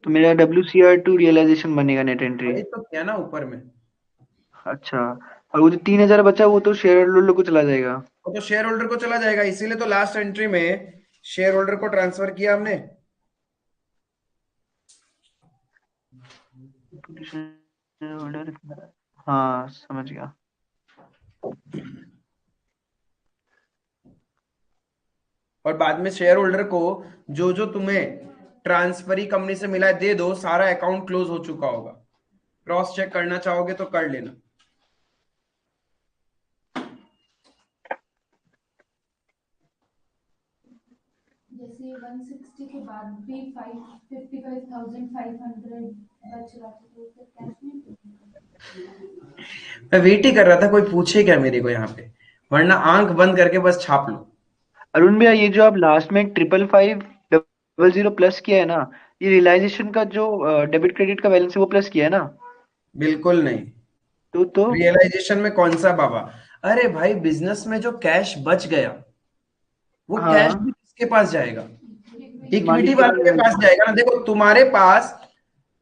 तो मेरा WCR टू रियलाइजेशन बनेगा नेट एंट्री। वही तो किया ना ऊपर में। अच्छा, और वो जो 3,000 बचा वो तो शेयर होल्डर को चला जाएगा। वो तो शेयर होल्डर को चला जाएगा, इसीलिए तो लास्ट एंट्री में शेयर होल्डर को ट्रांसफर किया हमने। Share holder. हाँ समझ गया। और बाद में शेयर होल्डर को जो जो तुम्हें ट्रांसफरी कंपनी से मिला है दे दो, सारा अकाउंट क्लोज हो चुका होगा। क्रॉस चेक करना चाहोगे तो कर लेना। जैसे 160 के बाद भी 55,500 बच रहा था, तो फिर कैश में मैं वेट ही कर रहा था कोई पूछे क्या मेरे को यहाँ पे, वरना आंख बंद करके बस छाप लो। अरुण भैया ये जो आप लास्ट में 55500 प्लस किया है ना, ये रियलाइजेशन का जो डेबिट क्रेडिट का बैलेंस है वो प्लस किया है ना? बिल्कुल नहीं, तो रियलाइजेशन में कौन सा बाबा? अरे भाई, बिजनेस में जो कैश बच गया वो हाँ। कैश भी किसके पास जाएगा? इक्विटी मालिक वालों के पास जाएगा ना। देखो तुम्हारे पास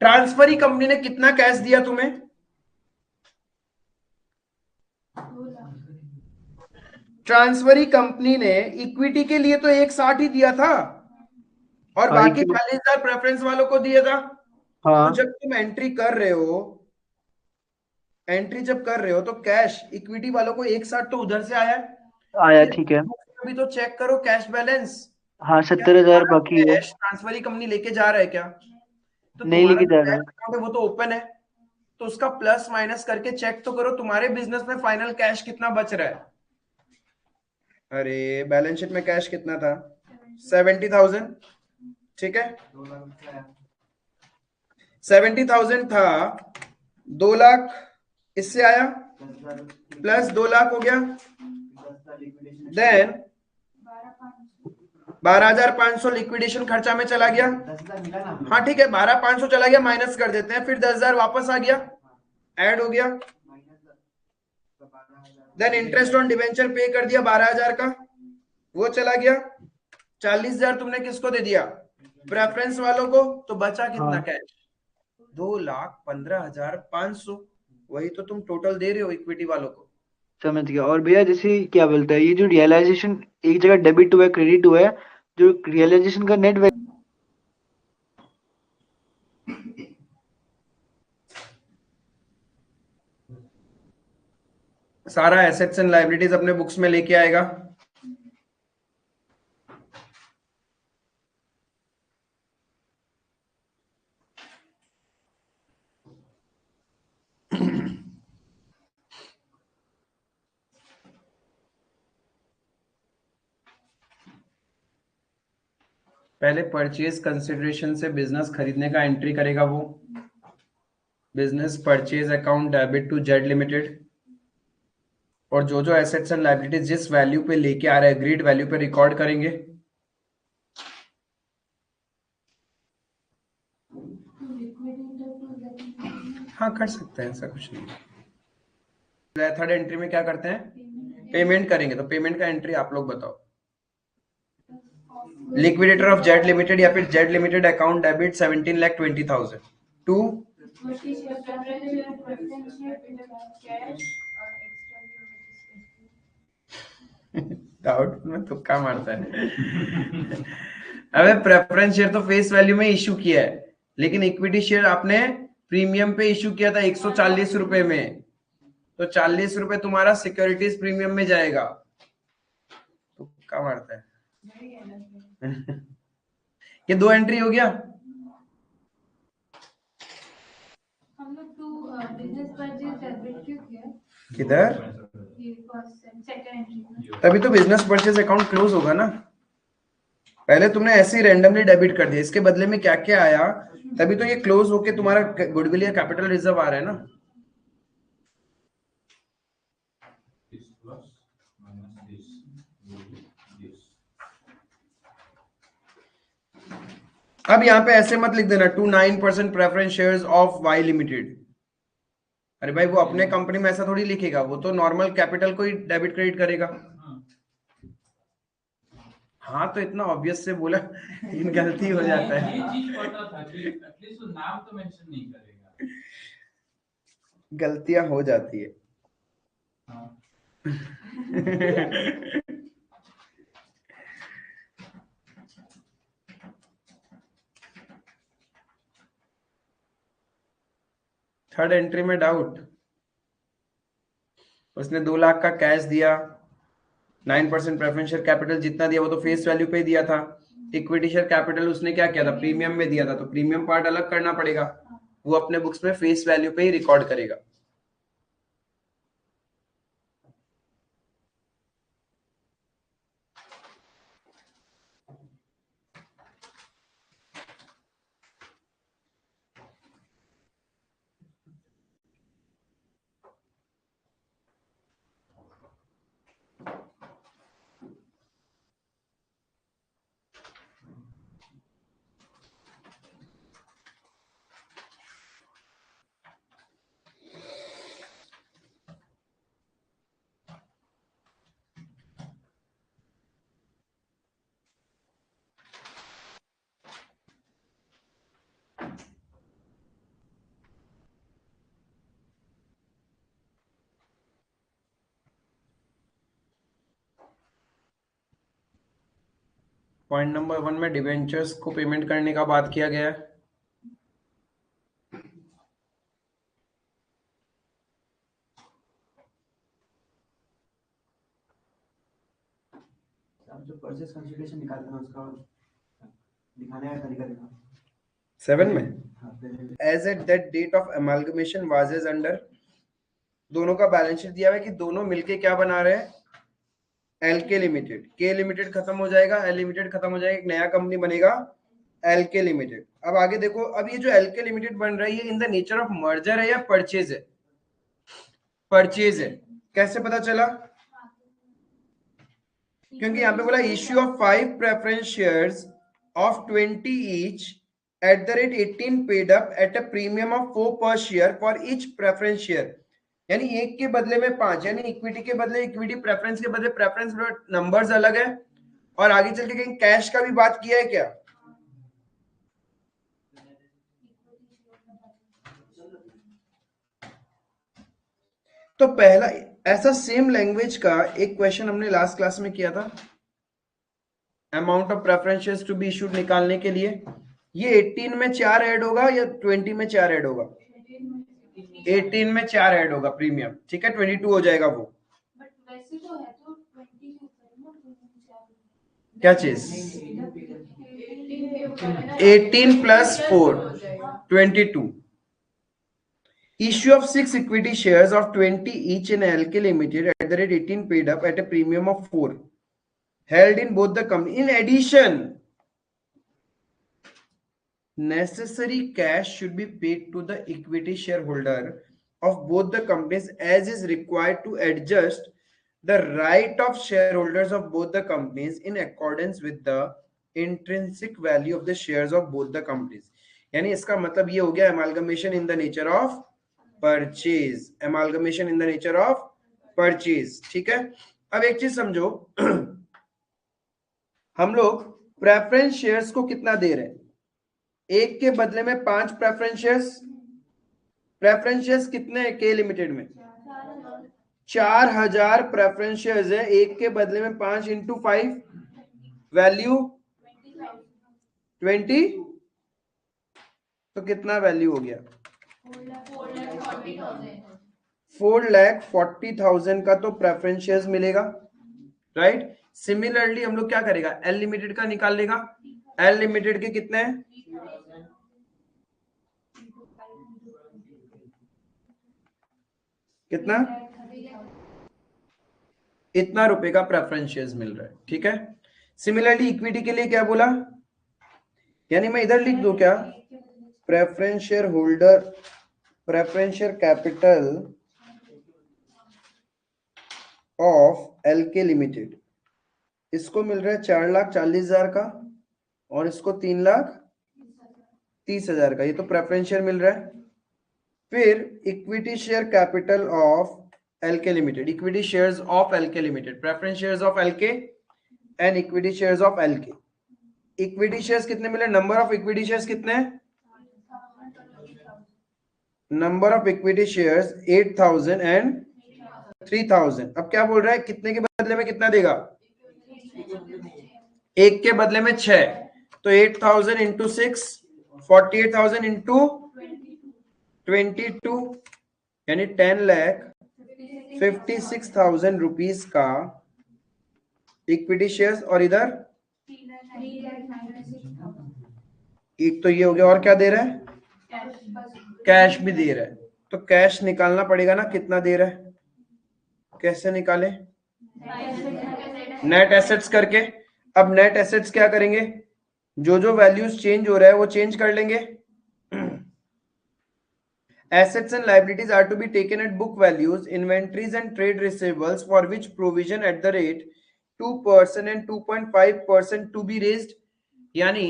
ट्रांसफर ही कंपनी ने कितना कैश दिया तुम्हें? 2 लाख। ट्रांसफरी कंपनी ने इक्विटी के लिए तो 160 ही दिया था और हाँ बाकी 40,000 प्रेफरेंस वालों को दिया था। तो हाँ जब तुम एंट्री कर रहे हो, एंट्री जब कर रहे हो तो कैश इक्विटी वालों को 160 तो उधर से आया है। आया, फिर ठीक है। अभी तो चेक करो कैश बैलेंस। हाँ, क्या 70,000 तुम्हारा बाकी है। कैश ट्रांसफरी कंपनी लेके जा रहा है क्या? तो नहीं तुम्हारा लेके जो जा रहा कैश है। अकाउंट है वो तो ओपन है, तो उसका प्लस माइनस करके चेक तो करो तुम्हारे बिजनेस में फाइनल कैश कितना बच रहा है। अरे बैलेंस शीट में कैश कितना था? 70,000। ठीक है, 70,000 था, 2 लाख इससे आया, प्लस 2 लाख हो गया, देन 12,500 लिक्विडेशन खर्चा में चला गया। हाँ ठीक है, 12,500 चला गया, माइनस कर देते हैं, फिर 10,000 वापस आ गया, ऐड हो गया। देन इंटरेस्ट ऑन डिवेंचर पे कर दिया 12,000 का, वो चला गया। 40,000 तुमने किसको दे दिया? प्रेफरेंस वालों को। तो बचा कितना हाँ, कैश? 2,15,500। वही तो तुम टोटल दे रहे हो इक्विटी वालों को। समझ गया। और भैया जैसे क्या बोलता है, ये जो रियलाइजेशन एक जगह डेबिट हुआ है, क्रेडिट हुआ है, जो रियलाइजेशन का नेट सारा एसेट्स एंड लाइबिलिटीज अपने बुक्स में लेके आएगा। पहले परचेज कंसिडरेशन से बिजनेस खरीदने का एंट्री करेगा वो, business purchase account debit to Z limited. और जो जो एसेट्स एंड लाइबिलिटीज जिस वैल्यू पे लेके आ रहा है एग्रीड वैल्यू पे रिकॉर्ड करेंगे। हाँ कर सकते हैं, ऐसा कुछ नहीं। थर्ड एंट्री में क्या करते हैं? पेमेंट करेंगे। तो पेमेंट का एंट्री आप लोग बताओ। लिक्विडेटर ऑफ जेड लिमिटेड या फिर Z limited account debit 17,20,000 to doubt में तुक्का मारता है। अबे प्रेफरेंस शेयर तो फेस वैल्यू में इशू किया है, लेकिन इक्विटी शेयर आपने प्रीमियम पे इशू किया था 140 रुपए में, तो 40 रुपए तुम्हारा सिक्योरिटीज प्रीमियम में जाएगा। तुक्का मारता है। ये 2 एंट्री हो गया। हम लोग तो बिजनेस परचेज डेबिट क्यों किया? किधर? ये फर्स्ट सेकंड एंट्री। तभी तो बिजनेस परचेज अकाउंट क्लोज होगा ना। पहले तुमने ऐसे ही रैंडमली डेबिट कर दिया, इसके बदले में क्या क्या आया, तभी तो ये क्लोज होके तुम्हारा गुडविल या कैपिटल रिजर्व आ रहा है ना। This plus minus this will be this. अब यहाँ पे ऐसे मत लिख देना 2 9% preference shares of Y limited. अरे भाई वो अपने कंपनी में ऐसा थोड़ी लिखेगा, वो तो नॉर्मल कैपिटल को ही डेबिट क्रेडिट करेगा। हाँ तो इतना ऑब्वियस से बोला इन गलती हो जाता है। ये चीज पता था कि एटलीस्ट नाम तो मेंशन नहीं करेगा। गलतियां हो जाती है। हाँ। थर्ड एंट्री में डाउट। उसने 2 लाख का कैश दिया, 9% प्रेफरेंस शेयर कैपिटल जितना दिया वो तो फेस वैल्यू पे दिया था। इक्विटी शेयर कैपिटल उसने क्या किया था? प्रीमियम में दिया था, तो प्रीमियम पार्ट अलग करना पड़ेगा, वो अपने बुक्स में फेस वैल्यू पे ही रिकॉर्ड करेगा। पॉइंट नंबर 1 में डिबेंचर्स को पेमेंट करने का बात किया गया है। आप जो परचेज कंसिडरेशन निकालते हैं उसका दिखाने का तरीका दिखाओ। 7 में हाँ, present। As at that date of amalgamation was as under, दोनों का बैलेंस शीट दिया हुआ है कि दोनों मिलके क्या बना रहे हैं, एलके लिमिटेड। के लिमिटेड खत्म हो जाएगा, एल लिमिटेड खत्म हो जाएगा, एक नया कंपनी बनेगा एलके लिमिटेड। अब आगे देखो, अब ये जो एलके लिमिटेड बन रही है in the nature of merger है या परचेज है? परचेज है। कैसे पता चला? क्योंकि यहाँ पे बोला issue of 5 preference shares of 20 each at the rate 18 paid up at a premium of 4 पर share for each preference share, यानी एक के बदले में 5, यानी इक्विटी के बदले इक्विटी, प्रेफरेंस के बदले प्रेफरेंस, नंबर्स अलग है। और आगे चल के कहीं कैश का भी बात किया है क्या? तो पहला ऐसा सेम लैंग्वेज का एक क्वेश्चन हमने लास्ट क्लास में किया था, amount of preference shares to be issued निकालने के लिए। ये 18 में 4 ऐड होगा या 20 में 4 ऐड होगा? 18 में 4 ऐड होगा प्रीमियम, ठीक है, 22 हो जाएगा वो। बट वैसे तो है तो 20 के ऊपर है ना, क्या चीज? 18 plus 4 22। Issue of 6 equity shares of 20 each in LK Limited at the rate 18 paid up at a premium of 4 held in both the company. In addition, necessary cash should be paid to the equity shareholder of both the companies as is required to adjust the right of shareholders of both the companies in accordance with the intrinsic value of the shares of both the companies. यानी इसका मतलब ये हो गया amalgamation in the nature of purchase, amalgamation in the nature of purchase, ठीक है। अब एक चीज समझो, हम लोग प्रेफरेंस शेयर्स को कितना दे रहे हैं? एक के बदले में 5 प्रेफरेंस शेयर्स। प्रेफरेंस शेयर्स कितने हैं के लिमिटेड में? 4000 प्रेफरेंस शेयर्स है, एक के बदले में 5 इंटू 5, वैल्यू 20, तो कितना वैल्यू हो गया? 4,40,000 का तो प्रेफरेंस शेयर्स मिलेगा, राइट। सिमिलरली हम लोग क्या करेगा, एल लिमिटेड का निकाल लेगा। एल लिमिटेड के कितने हैं? कितना? इतना रुपए का प्रेफरेंस शेयर्स मिल रहा है, ठीक है। सिमिलरली इक्विटी के लिए क्या बोला, यानी मैं इधर लिख दूं क्या, preference share holder, preference share capital of LK limited, इसको मिल रहा है 4,40,000 का और इसको 3,30,000 का, ये तो प्रेफरेंस शेयर मिल रहा है। फिर equity share capital of LK limited, equity shares of LK limited, preference shares of LK and equity shares of LK. Equity shares कितने मिले? नंबर ऑफ इक्विटी शेयर्स कितने हैं? Number of equity shares 8,000 and 3,000। अब क्या बोल रहा है, कितने के बदले में कितना देगा? एक के बदले में 6, तो 8,000 इंटू 6, 48,000 इंटू 22, यानी 10,56,000 रुपीज का इक्विटी शेयर्स। और इधर एक तो ये हो गया, और क्या दे रहा है? कैश भी दे रहा है। तो कैश निकालना पड़ेगा ना, कितना दे रहा है, कैसे निकाले? नेट एसेट्स करके। अब नेट एसेट्स क्या करेंगे, जो जो वैल्यूज चेंज हो रहा है वो चेंज कर लेंगे। Assets and liabilities are to be taken at book values, inventories and trade receivables for which provision at the rate 2% and 2.5% to be raised। यानी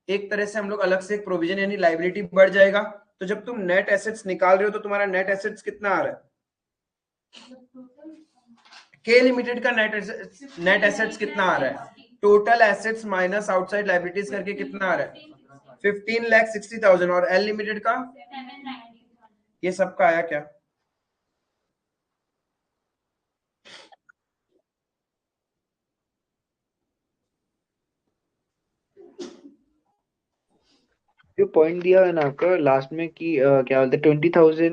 एक तरह से हम लोग अलग से एक प्रोविजन, यानी लाइबिलिटी बढ़ जाएगा। तो जब तुम नेट एसेट्स निकाल रहे हो तो तुम्हारा नेट एसेट्स कितना आ रहा है? के लिमिटेड का नेट एसेट्स कितना आ रहा है? Total assets minus outside liabilities करके कितना आ रहा है? 15,60,000। और एल लिमिटेड का ये सबका आया क्या? जो पॉइंट दिया है ना आपका लास्ट में कि क्या बोलते हैं 20,000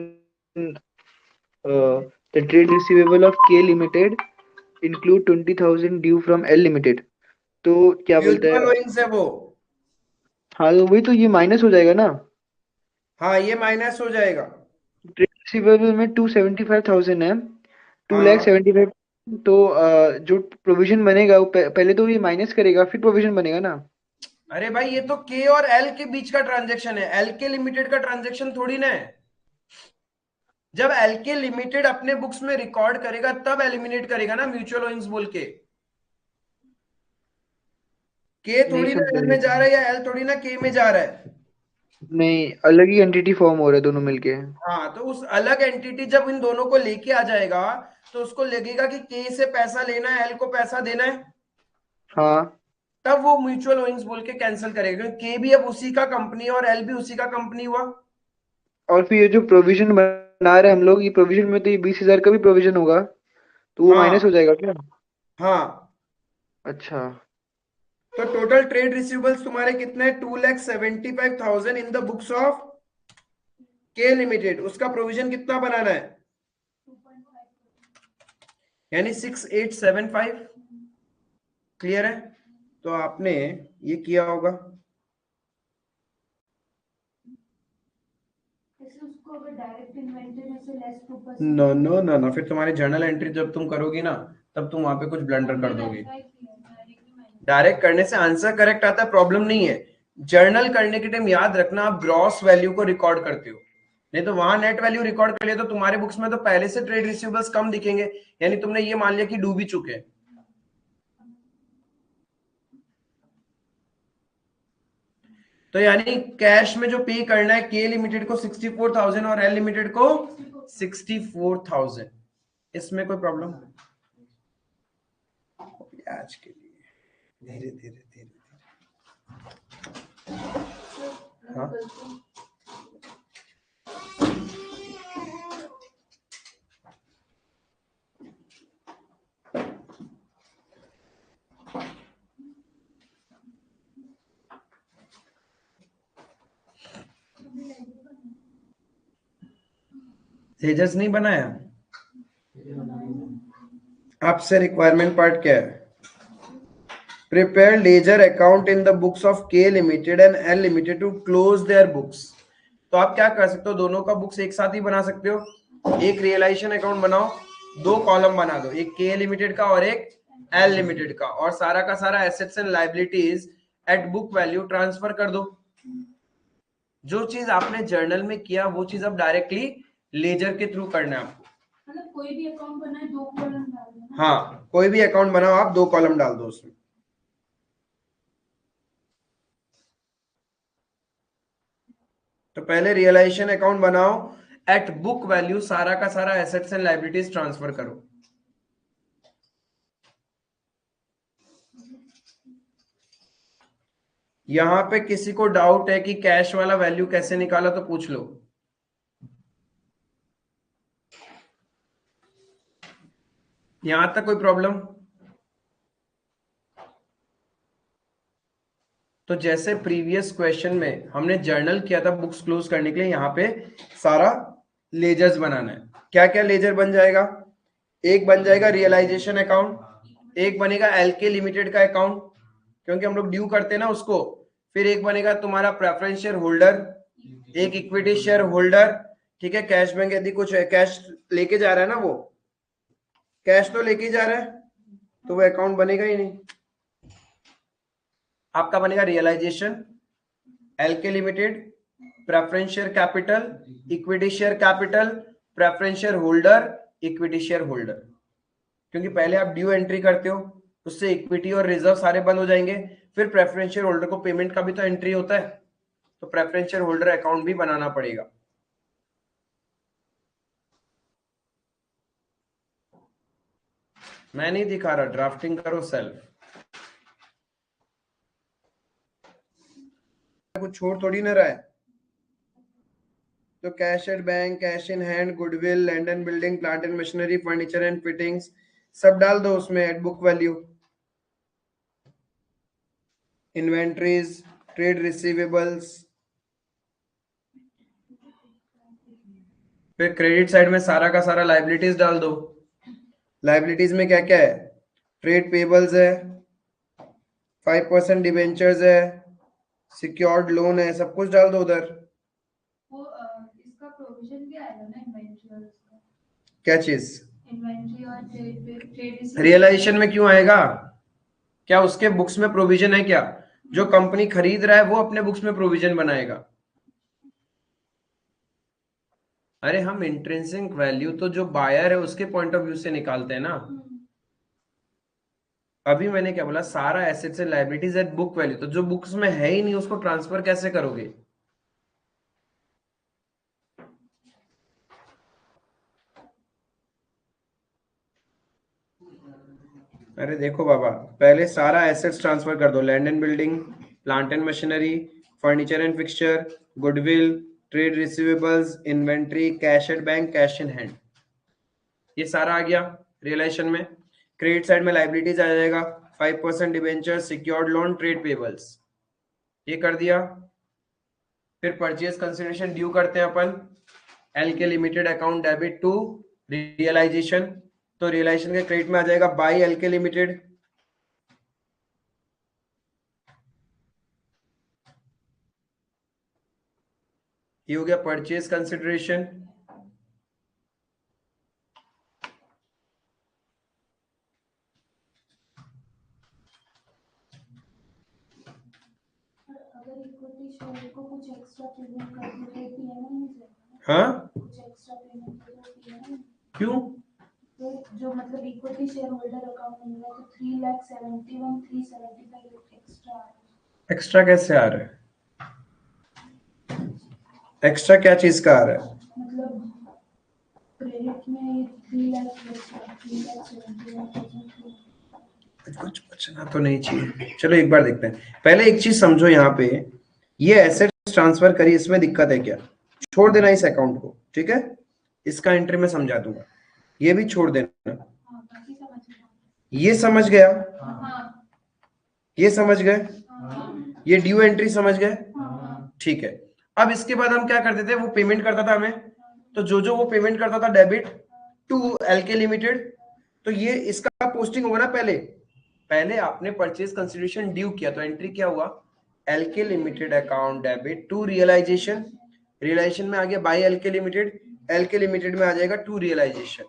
the trade receivable of K limited include 20,000 due from L limited, तो क्या बोलते म्यूचुअल हैं। ओइंग्स है वो। हाँ तो वही तो, ये माइनस हो जाएगा ना। हाँ ये माइनस हो जाएगा। ट्रेड रिसीवेबल में 275,000 है, टू लैख हाँ 75। तो जो प्रोविजन बनेगा वो पहले तो ये माइनस करेगा फिर प्रोविजन बनेगा ना। अरे भाई ये तो के और एल के बीच का ट्रांजेक्शन है, एल के लिमिटेड का ट्रांजेक्शन थोड़ी ना है। जब एल के लिमिटेड अपने बुक्स में रिकॉर्ड करेगा तब एलिमिनेट करेगा ना म्यूचुअल ओइंग्स बोल के। के नहीं थोड़ी ना समझा एल ये। में जा रहा है या एल थोड़ी ना के में जा रहा है। नहीं, अलग ही एंटिटी फॉर्म हो रहा है दोनों मिलके। हाँ तो उस अलग एंटिटी जब इन दोनों को लेके आ जाएगा तो उसको लगेगा कि के से पैसा लेना है, एल को पैसा देना है, हाँ, तब वो म्यूचुअल ओइंग्स बोल के कैंसिल करेगा, क्योंकि के भी अब उसी का कंपनी है और एल भी उसी का कंपनी हुआ। और फिर ये जो प्रोविजन बना रहे हैं हम लोग, ये प्रोविजन में तो ये 20,000 का भी प्रोविजन होगा, तो वो माइनस हो हाँ जाएगा क्या। हाँ। अच्छा। तो टोटल ट्रेड रिसीवेबल्स तुम्हारे कितने, 2,75,000 इन the books of K limited, उसका प्रोविजन कितना बनाना है, यानी 6,875। क्लियर है। तो आपने ये किया होगा। जैसे उसको अगर डायरेक्ट इन्वेंटरी में से less 2% no no no no, फिर तुम्हारी जर्नल एंट्री जब तुम करोगी ना तब तुम वहां पे कुछ ब्लंडर कर दोगी। डायरेक्ट करने से आंसर करेक्ट आता है, प्रॉब्लम नहीं है। जर्नल करने के टाइम याद रखना आप ग्रॉस वैल्यू को रिकॉर्ड करते हो, नहीं तो वहां नेट वैल्यू रिकॉर्ड कर लिया तो तुम्हारे बुक्स में तो पहले से ट्रेड रिसीवेबल्स कम दिखेंगे, यानी तुमने ये मान लिया कि डूब ही चुके हैं। तो यानी कैश में जो पे करना है के लिमिटेड को 64,000 और एल लिमिटेड को 64,000, इसमें कोई प्रॉब्लम आज के लिए धीरे धीरे धीरे धीरे। हाँ तेजस नहीं बनाया, आपसे रिक्वायरमेंट पार्ट क्या है, prepare ledger account in the books of K limited and L limited to close their books. तो आप क्या कर सकते हो, दोनों का बुक्स एक साथ ही बना सकते हो। एक रियलाइजेशन अकाउंट बनाओ, दो कॉलम बना दो, एक के लिमिटेड का और एक एल लिमिटेड का, और सारा का सारा assets and liabilities at book value transfer कर दो। जो चीज आपने जर्नल में किया वो चीज अब डायरेक्टली लेजर के थ्रू करना है आपको। मतलब कोई भी अकाउंट बनाए 2 कॉलम डाल देना। हाँ कोई भी अकाउंट बनाओ आप, 2 कॉलम डाल दो उसमें। तो पहले रियलाइजेशन अकाउंट बनाओ, एट बुक वैल्यू सारा का सारा एसेट्स एंड लाइबिलिटीज ट्रांसफर करो। यहां पे किसी को डाउट है कि कैश वाला वैल्यू कैसे निकाला तो पूछ लो। यहां तक कोई प्रॉब्लम। तो जैसे प्रीवियस क्वेश्चन में हमने जर्नल किया था बुक्स क्लोज करने के लिए, यहाँ पे सारा लेजर्स बनाना है। क्या क्या लेजर बन जाएगा, एक बन जाएगा रियलाइजेशन अकाउंट, एक बनेगा एलके लिमिटेड का अकाउंट क्योंकि हम लोग ड्यू करते हैं ना उसको, फिर एक बनेगा तुम्हारा प्रेफरेंस शेयर होल्डर, एक इक्विटी शेयर होल्डर, ठीक है। कैश बैंक यदि कुछ है, कैश लेके जा रहा है ना, वो कैश तो लेके जा रहा है तो वो अकाउंट बनेगा ही नहीं। आपका बनेगा realisation, LK limited, preference share capital, equity share capital, preference share holder, equity share holder. क्योंकि पहले आप ड्यू एंट्री करते हो, उससे इक्विटी और रिजर्व सारे बंद हो जाएंगे, फिर प्रेफरेंस शेयर होल्डर को पेमेंट का भी तो एंट्री होता है, तो प्रेफरेंस शेयर होल्डर अकाउंट भी बनाना पड़ेगा। मैं नहीं दिखा रहा, ड्राफ्टिंग करो सेल्फ, कुछ छोड़ थोड़ी ना रहा है। तो cash at bank, cash in hand, goodwill, land and building, plant and machinery, furniture and fittings सब डाल दो उसमें at book value. Inventories, trade receivables, फिर क्रेडिट साइड में सारा का सारा लाइबिलिटीज डाल दो। लाइबिलिटीज में क्या क्या है? ट्रेड पेबल्स है, 5% डिबेंचर्स है, सिक्योर्ड लोन है, सब कुछ डाल दो उधर। वो इसका प्रोविजन भी आएगा ना इन्वेंट्री और इसका, क्या चीज? इन्वेंट्री और ट्रेड रियलाइजेशन में क्यों आएगा? क्या उसके बुक्स में प्रोविजन है क्या? जो कंपनी खरीद रहा है वो अपने बुक्स में प्रोविजन बनाएगा। अरे हम इंट्रिंसिक वैल्यू तो जो बायर है उसके पॉइंट ऑफ व्यू से निकालते हैं ना। अभी मैंने क्या बोला, सारा assets and liabilities at book value, तो जो बुक्स में है ही नहीं उसको ट्रांसफर कैसे करोगे? अरे देखो बाबा, पहले सारा एसेट्स ट्रांसफर कर दो, land and building, plant and machinery, furniture and fixture, goodwill, trade receivables, inventory, cash at bank, cash in hand, ये सारा आ गया रियलाइजेशन में। क्रेडिट साइड में लाइबिलिटीज आ जाएगा, 5% debenture, secured loan, trade payables, ये कर दिया। फिर परचेज कंसिडरेशन ड्यू करते हैं अपन, L K limited account debit to realisation, तो रियलाइजेशन के क्रेडिट में आ जाएगा बाय एल के लिमिटेड। ये हो गया परचेज कंसिडरेशन। अगर इक्विटी शेयर को कुछ एक्स्ट्रा पेमेंट कर दो तो पीएनएल नहीं जाएगा? हाँ, कुछ एक्स्ट्रा पेमेंट कर दो पीएनएल? क्यों? तो जो मतलब इक्विटी शेयर होल्डर अकाउंट में है तो 3,71,375 एक्स्ट्रा आ रहा है। एक्स्ट्रा कैसे आ रहा है? एक्स्ट्रा क्या चीज का आ रहा है? मतलब क्रेडिट में 3,71,375। कुछ बचना तो नहीं चाहिए। चलो एक बार देखते हैं। पहले एक चीज समझो, यहाँ पे ये एसेट्स ट्रांसफर करी, इसमें दिक्कत है क्या? छोड़ देना इस अकाउंट को, ठीक है? इसका एंट्री मैं समझा दूंगा, ये भी छोड़ देना। हाँ, बाकी समझ गया। ये समझ गया? हाँ ये समझ गए? हाँ ये ड्यू एंट्री समझ गए? हाँ। ठीक है। अब इसके बाद हम क्या करते थे, वो पेमेंट करता था हमें, तो जो जो वो पेमेंट करता था डेबिट टू एलके लिमिटेड, तो ये इसका पोस्टिंग होगा ना। पहले पहले आपने परचेज कंसिडरेशन ड्यू किया तो एंट्री क्या हुआ, LK limited account debit to realisation, realisation में आ गया by LK limited, LK limited में आ जाएगा टू रियलाइजेशन,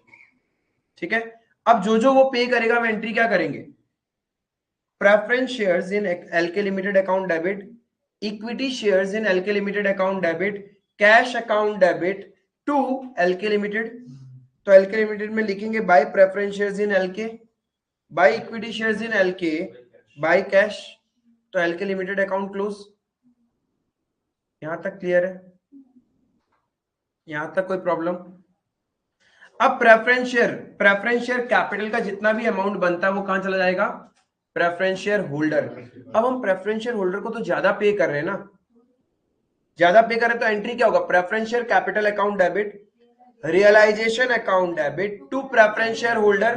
ठीक है? अब जो जो वो पे करेगा हम एंट्री क्या करेंगे, preference shares in LK limited account debit, equity shares in LK limited account debit, cash account debit to LK limited, तो एलके लिमिटेड में लिखेंगे by preference shares in LK, by equity shares in LK, by cash, तो LK limited account close. यहां तक clear है? यहां तक कोई प्रॉब्लम? अब प्रेफरेंस शेयर कैपिटल का जितना भी अमाउंट बनता है वो कहां चला जाएगा, प्रेफरेंस शेयर होल्डर। अब हम प्रेफरेंस शेयर होल्डर को तो ज्यादा पे कर रहे हैं ना, ज्यादा पे कर रहे हैं, तो एंट्री क्या होगा, preference share capital account debit, realisation account debit to preference share holder,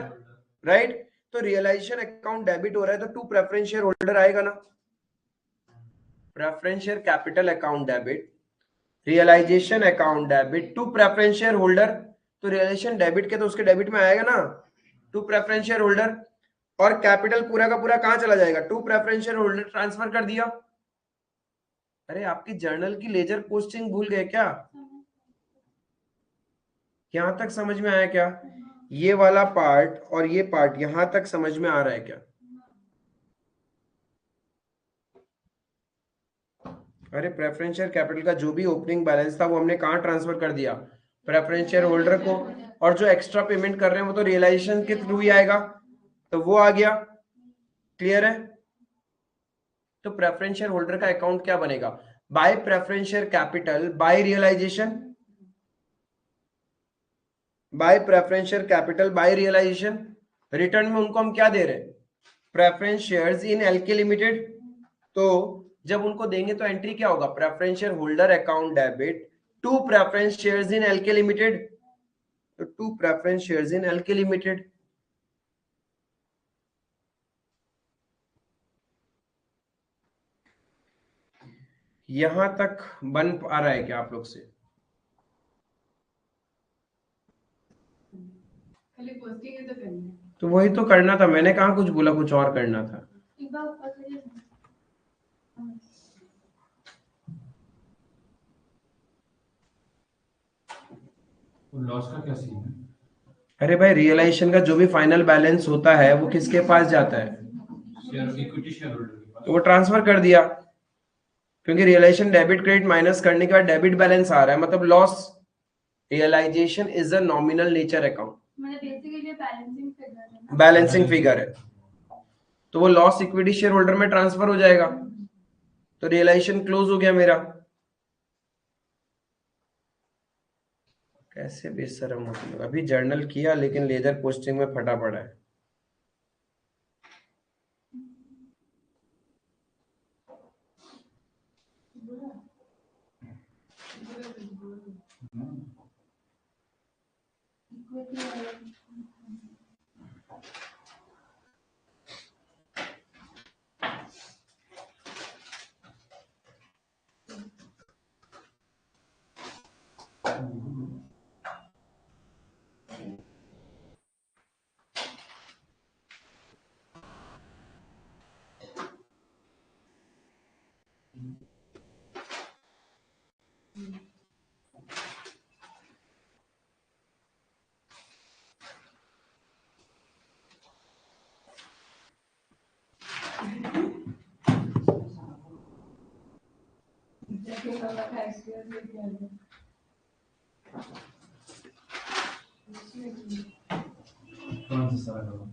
right? तो रियलाइजेशन अकाउंट डेबिट हो रहा है तो टू प्रेफरेंस शेयर होल्डर आएगा ना, preference share capital account debit, realisation account debit to preference share holder, तो realisation debit के तो उसके डेबिट में आएगा ना, टू प्रेफरेंस शेयर होल्डर, और कैपिटल पूरा का पूरा कहां चला जाएगा, to preference share holder, transfer कर दिया। अरे आपकी जर्नल की लेजर पोस्टिंग भूल गए क्या? यहां तक समझ में आया क्या? ये वाला पार्ट और ये पार्ट यहां तक समझ में आ रहा है क्या? अरे प्रेफरेंस शेयर कैपिटल का जो भी ओपनिंग बैलेंस था वो हमने कहां ट्रांसफर कर दिया, प्रेफरेंस शेयर होल्डर को, और जो एक्स्ट्रा पेमेंट कर रहे हैं वो तो रियलाइजेशन के थ्रू ही आएगा, तो वो आ गया। क्लियर है? तो प्रेफरेंस शेयर होल्डर का अकाउंट क्या बनेगा, by preference share capital by realisation, by preference share capital by realisation, return में उनको हम क्या दे रहे हैं, preference shares in LK limited, तो जब उनको देंगे तो एंट्री क्या होगा, preference share holder account debit to preference shares in LK limited, तो to preference shares in LK limited. यहां तक बन पा रहा है क्या आप लोग से? खाली पोस्टिंग है तो करनी है। तो वही तो करना था, मैंने कहाँ कुछ बोला कुछ और करना था। एक बार ऊपर करिए ना। लॉस का क्या सीन है? अरे भाई रियलाइजेशन का जो भी फाइनल बैलेंस होता है वो किसके पास जाता है? शेयर इक्विटी शेयर होल्डर के पास। तो वो ट्रांसफर कर दिया, क्योंकि रियलाइजेशन डेबिट क्रेडिट माइनस करने के बाद डेबिट बैलेंस आ रहा है, मतलब loss. Realisation is a nominal nature account, मतलब बेसिकली बैलेंसिंग फिगर है ना। बैलेंसिंग फिगर है, तो वो लॉस इक्विटी शेयर होल्डर में ट्रांसफर हो जाएगा, तो रियलाइजेशन क्लोज हो गया मेरा। कैसे बेशरम होती है, अभी जर्नल किया लेकिन लेजर पोस्टिंग में फटा पड़ा है। कौन सा सारा करो?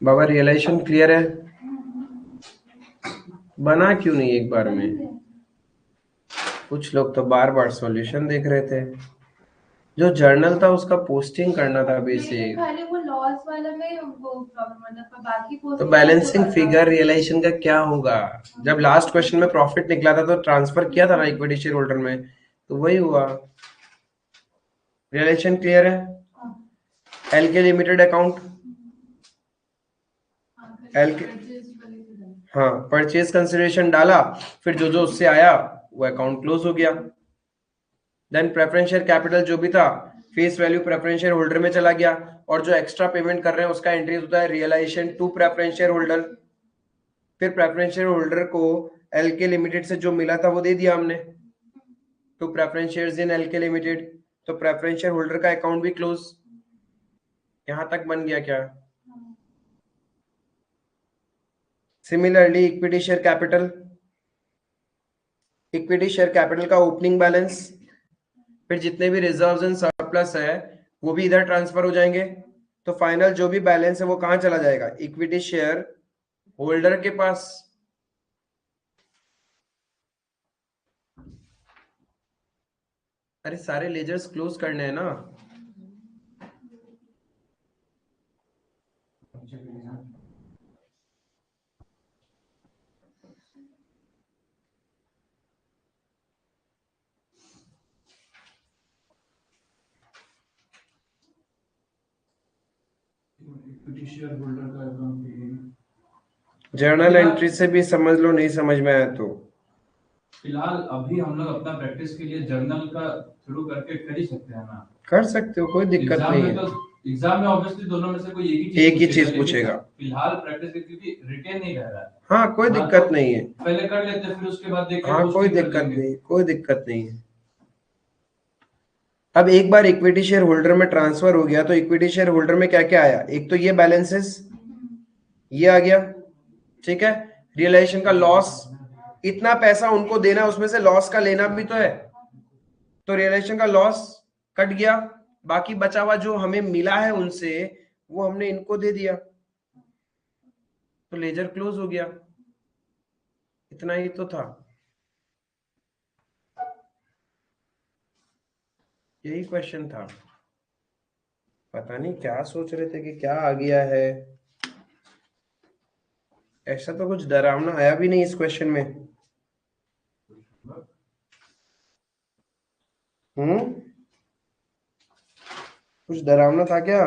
बाबा रियलाइजेशन क्लियर है? बना क्यों नहीं एक बार में? कुछ लोग तो बार बार सॉल्यूशन देख रहे थे। जो जर्नल था उसका पोस्टिंग करना था लेकिन बेसिक। खाली वो लॉस वाला में वो प्रॉब्लम होता है, पर बाकी तो पोस्टिंग बैलेंसिंग फिगर रियलाइजेशन का क्या होगा? जब लास्ट क्वेश्चन में प्रॉफिट निकला था तो ट्रांसफर किया था ना इक्विटी शेयर होल्डर में, तो वही हुआ। रियलाइजेशन क्लियर है? L K limited account, L के, हाँ परचेज कंसिडरेशन डाला, फिर जो जो उससे आया वो अकाउंट क्लोज हो गया। देन प्रेफरेंस शेयर कैपिटल जो भी था face value preference share holder में चला गया, और जो एक्स्ट्रा पेमेंट कर रहे हैं उसका एंट्री होता है realisation to preference share holder. फिर प्रेफरेंस शेयर होल्डर को एल के लिमिटेड से जो मिला था वो दे दिया हमने to preference shares in L K limited, तो प्रेफरेंस शेयर होल्डर का अकाउंट भी क्लोज। यहां तक बन गया क्या? Similarly equity share capital, equity share capital का ओपनिंग बैलेंस, फिर जितने भी रिजर्व्स एंड सरप्लस है वो भी इधर ट्रांसफर हो जाएंगे, तो फाइनल जो भी बैलेंस है वो कहां चला जाएगा? इक्विटी शेयर होल्डर के पास। अरे सारे लेजर्स क्लोज करने हैं ना। इक्विटी शेयर होल्डर का अकाउंट जर्नल एंट्री से भी समझ लो, नहीं समझ में आया तो। फिलहाल अभी हम लोग अपना प्रैक्टिस के लिए जर्नल का थ्रू करके कर ही सकते हैं ना। कर सकते हो, कोई दिक्कत एग्जाम नहीं में है। तो एग्जाम में ऑब्वियसली दोनों में से कोई एक ही चीज लेकिन पूछेगा। फिलहाल प्रैक्टिस क्योंकि रिटेन नहीं रह रहा है। हाँ कोई हाँ, दिक्कत तो नहीं है। पहले कर लेते हैं, फिर उसके बाद देख के हाँ कोई पोस्टिंग कर दिक्कत देंगे। नहीं, कोई दिक्कत नहीं है। अब एक बार इक्विटी शेयर होल्डर में ट्रांसफर हो गया तो इक्विटी शेयर होल्डर में क्या क्या आया? एक तो ये बैलेंसेस, ये आ गया, ठीक है। रियलाइजेशन का लॉस, इतना पैसा उनको देना है, उसमें से लॉस का लेना भी तो है, तो रियलाइजेशन का लॉस कट गया। बाकी बचा हुआ जो हमें मिला है उनसे वो हमने इनको दे दिया, तो लेजर क्लोज हो गया। इतना ही तो था, यही क्वेश्चन था। पता नहीं क्या सोच रहे थे कि क्या आ गया है, ऐसा तो कुछ डरावना आया भी नहीं इस क्वेश्चन में। कुछ डरावना था क्या?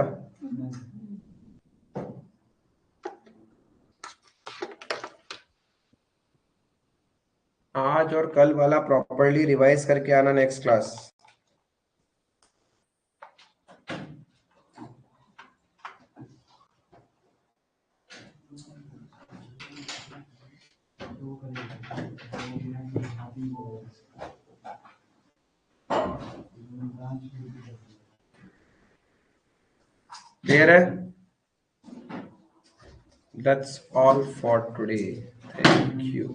आज आज और कल वाला प्रॉपर्ली रिवाइज करके आना नेक्स्ट क्लास। क्लियर है? That's all for today. Thank you.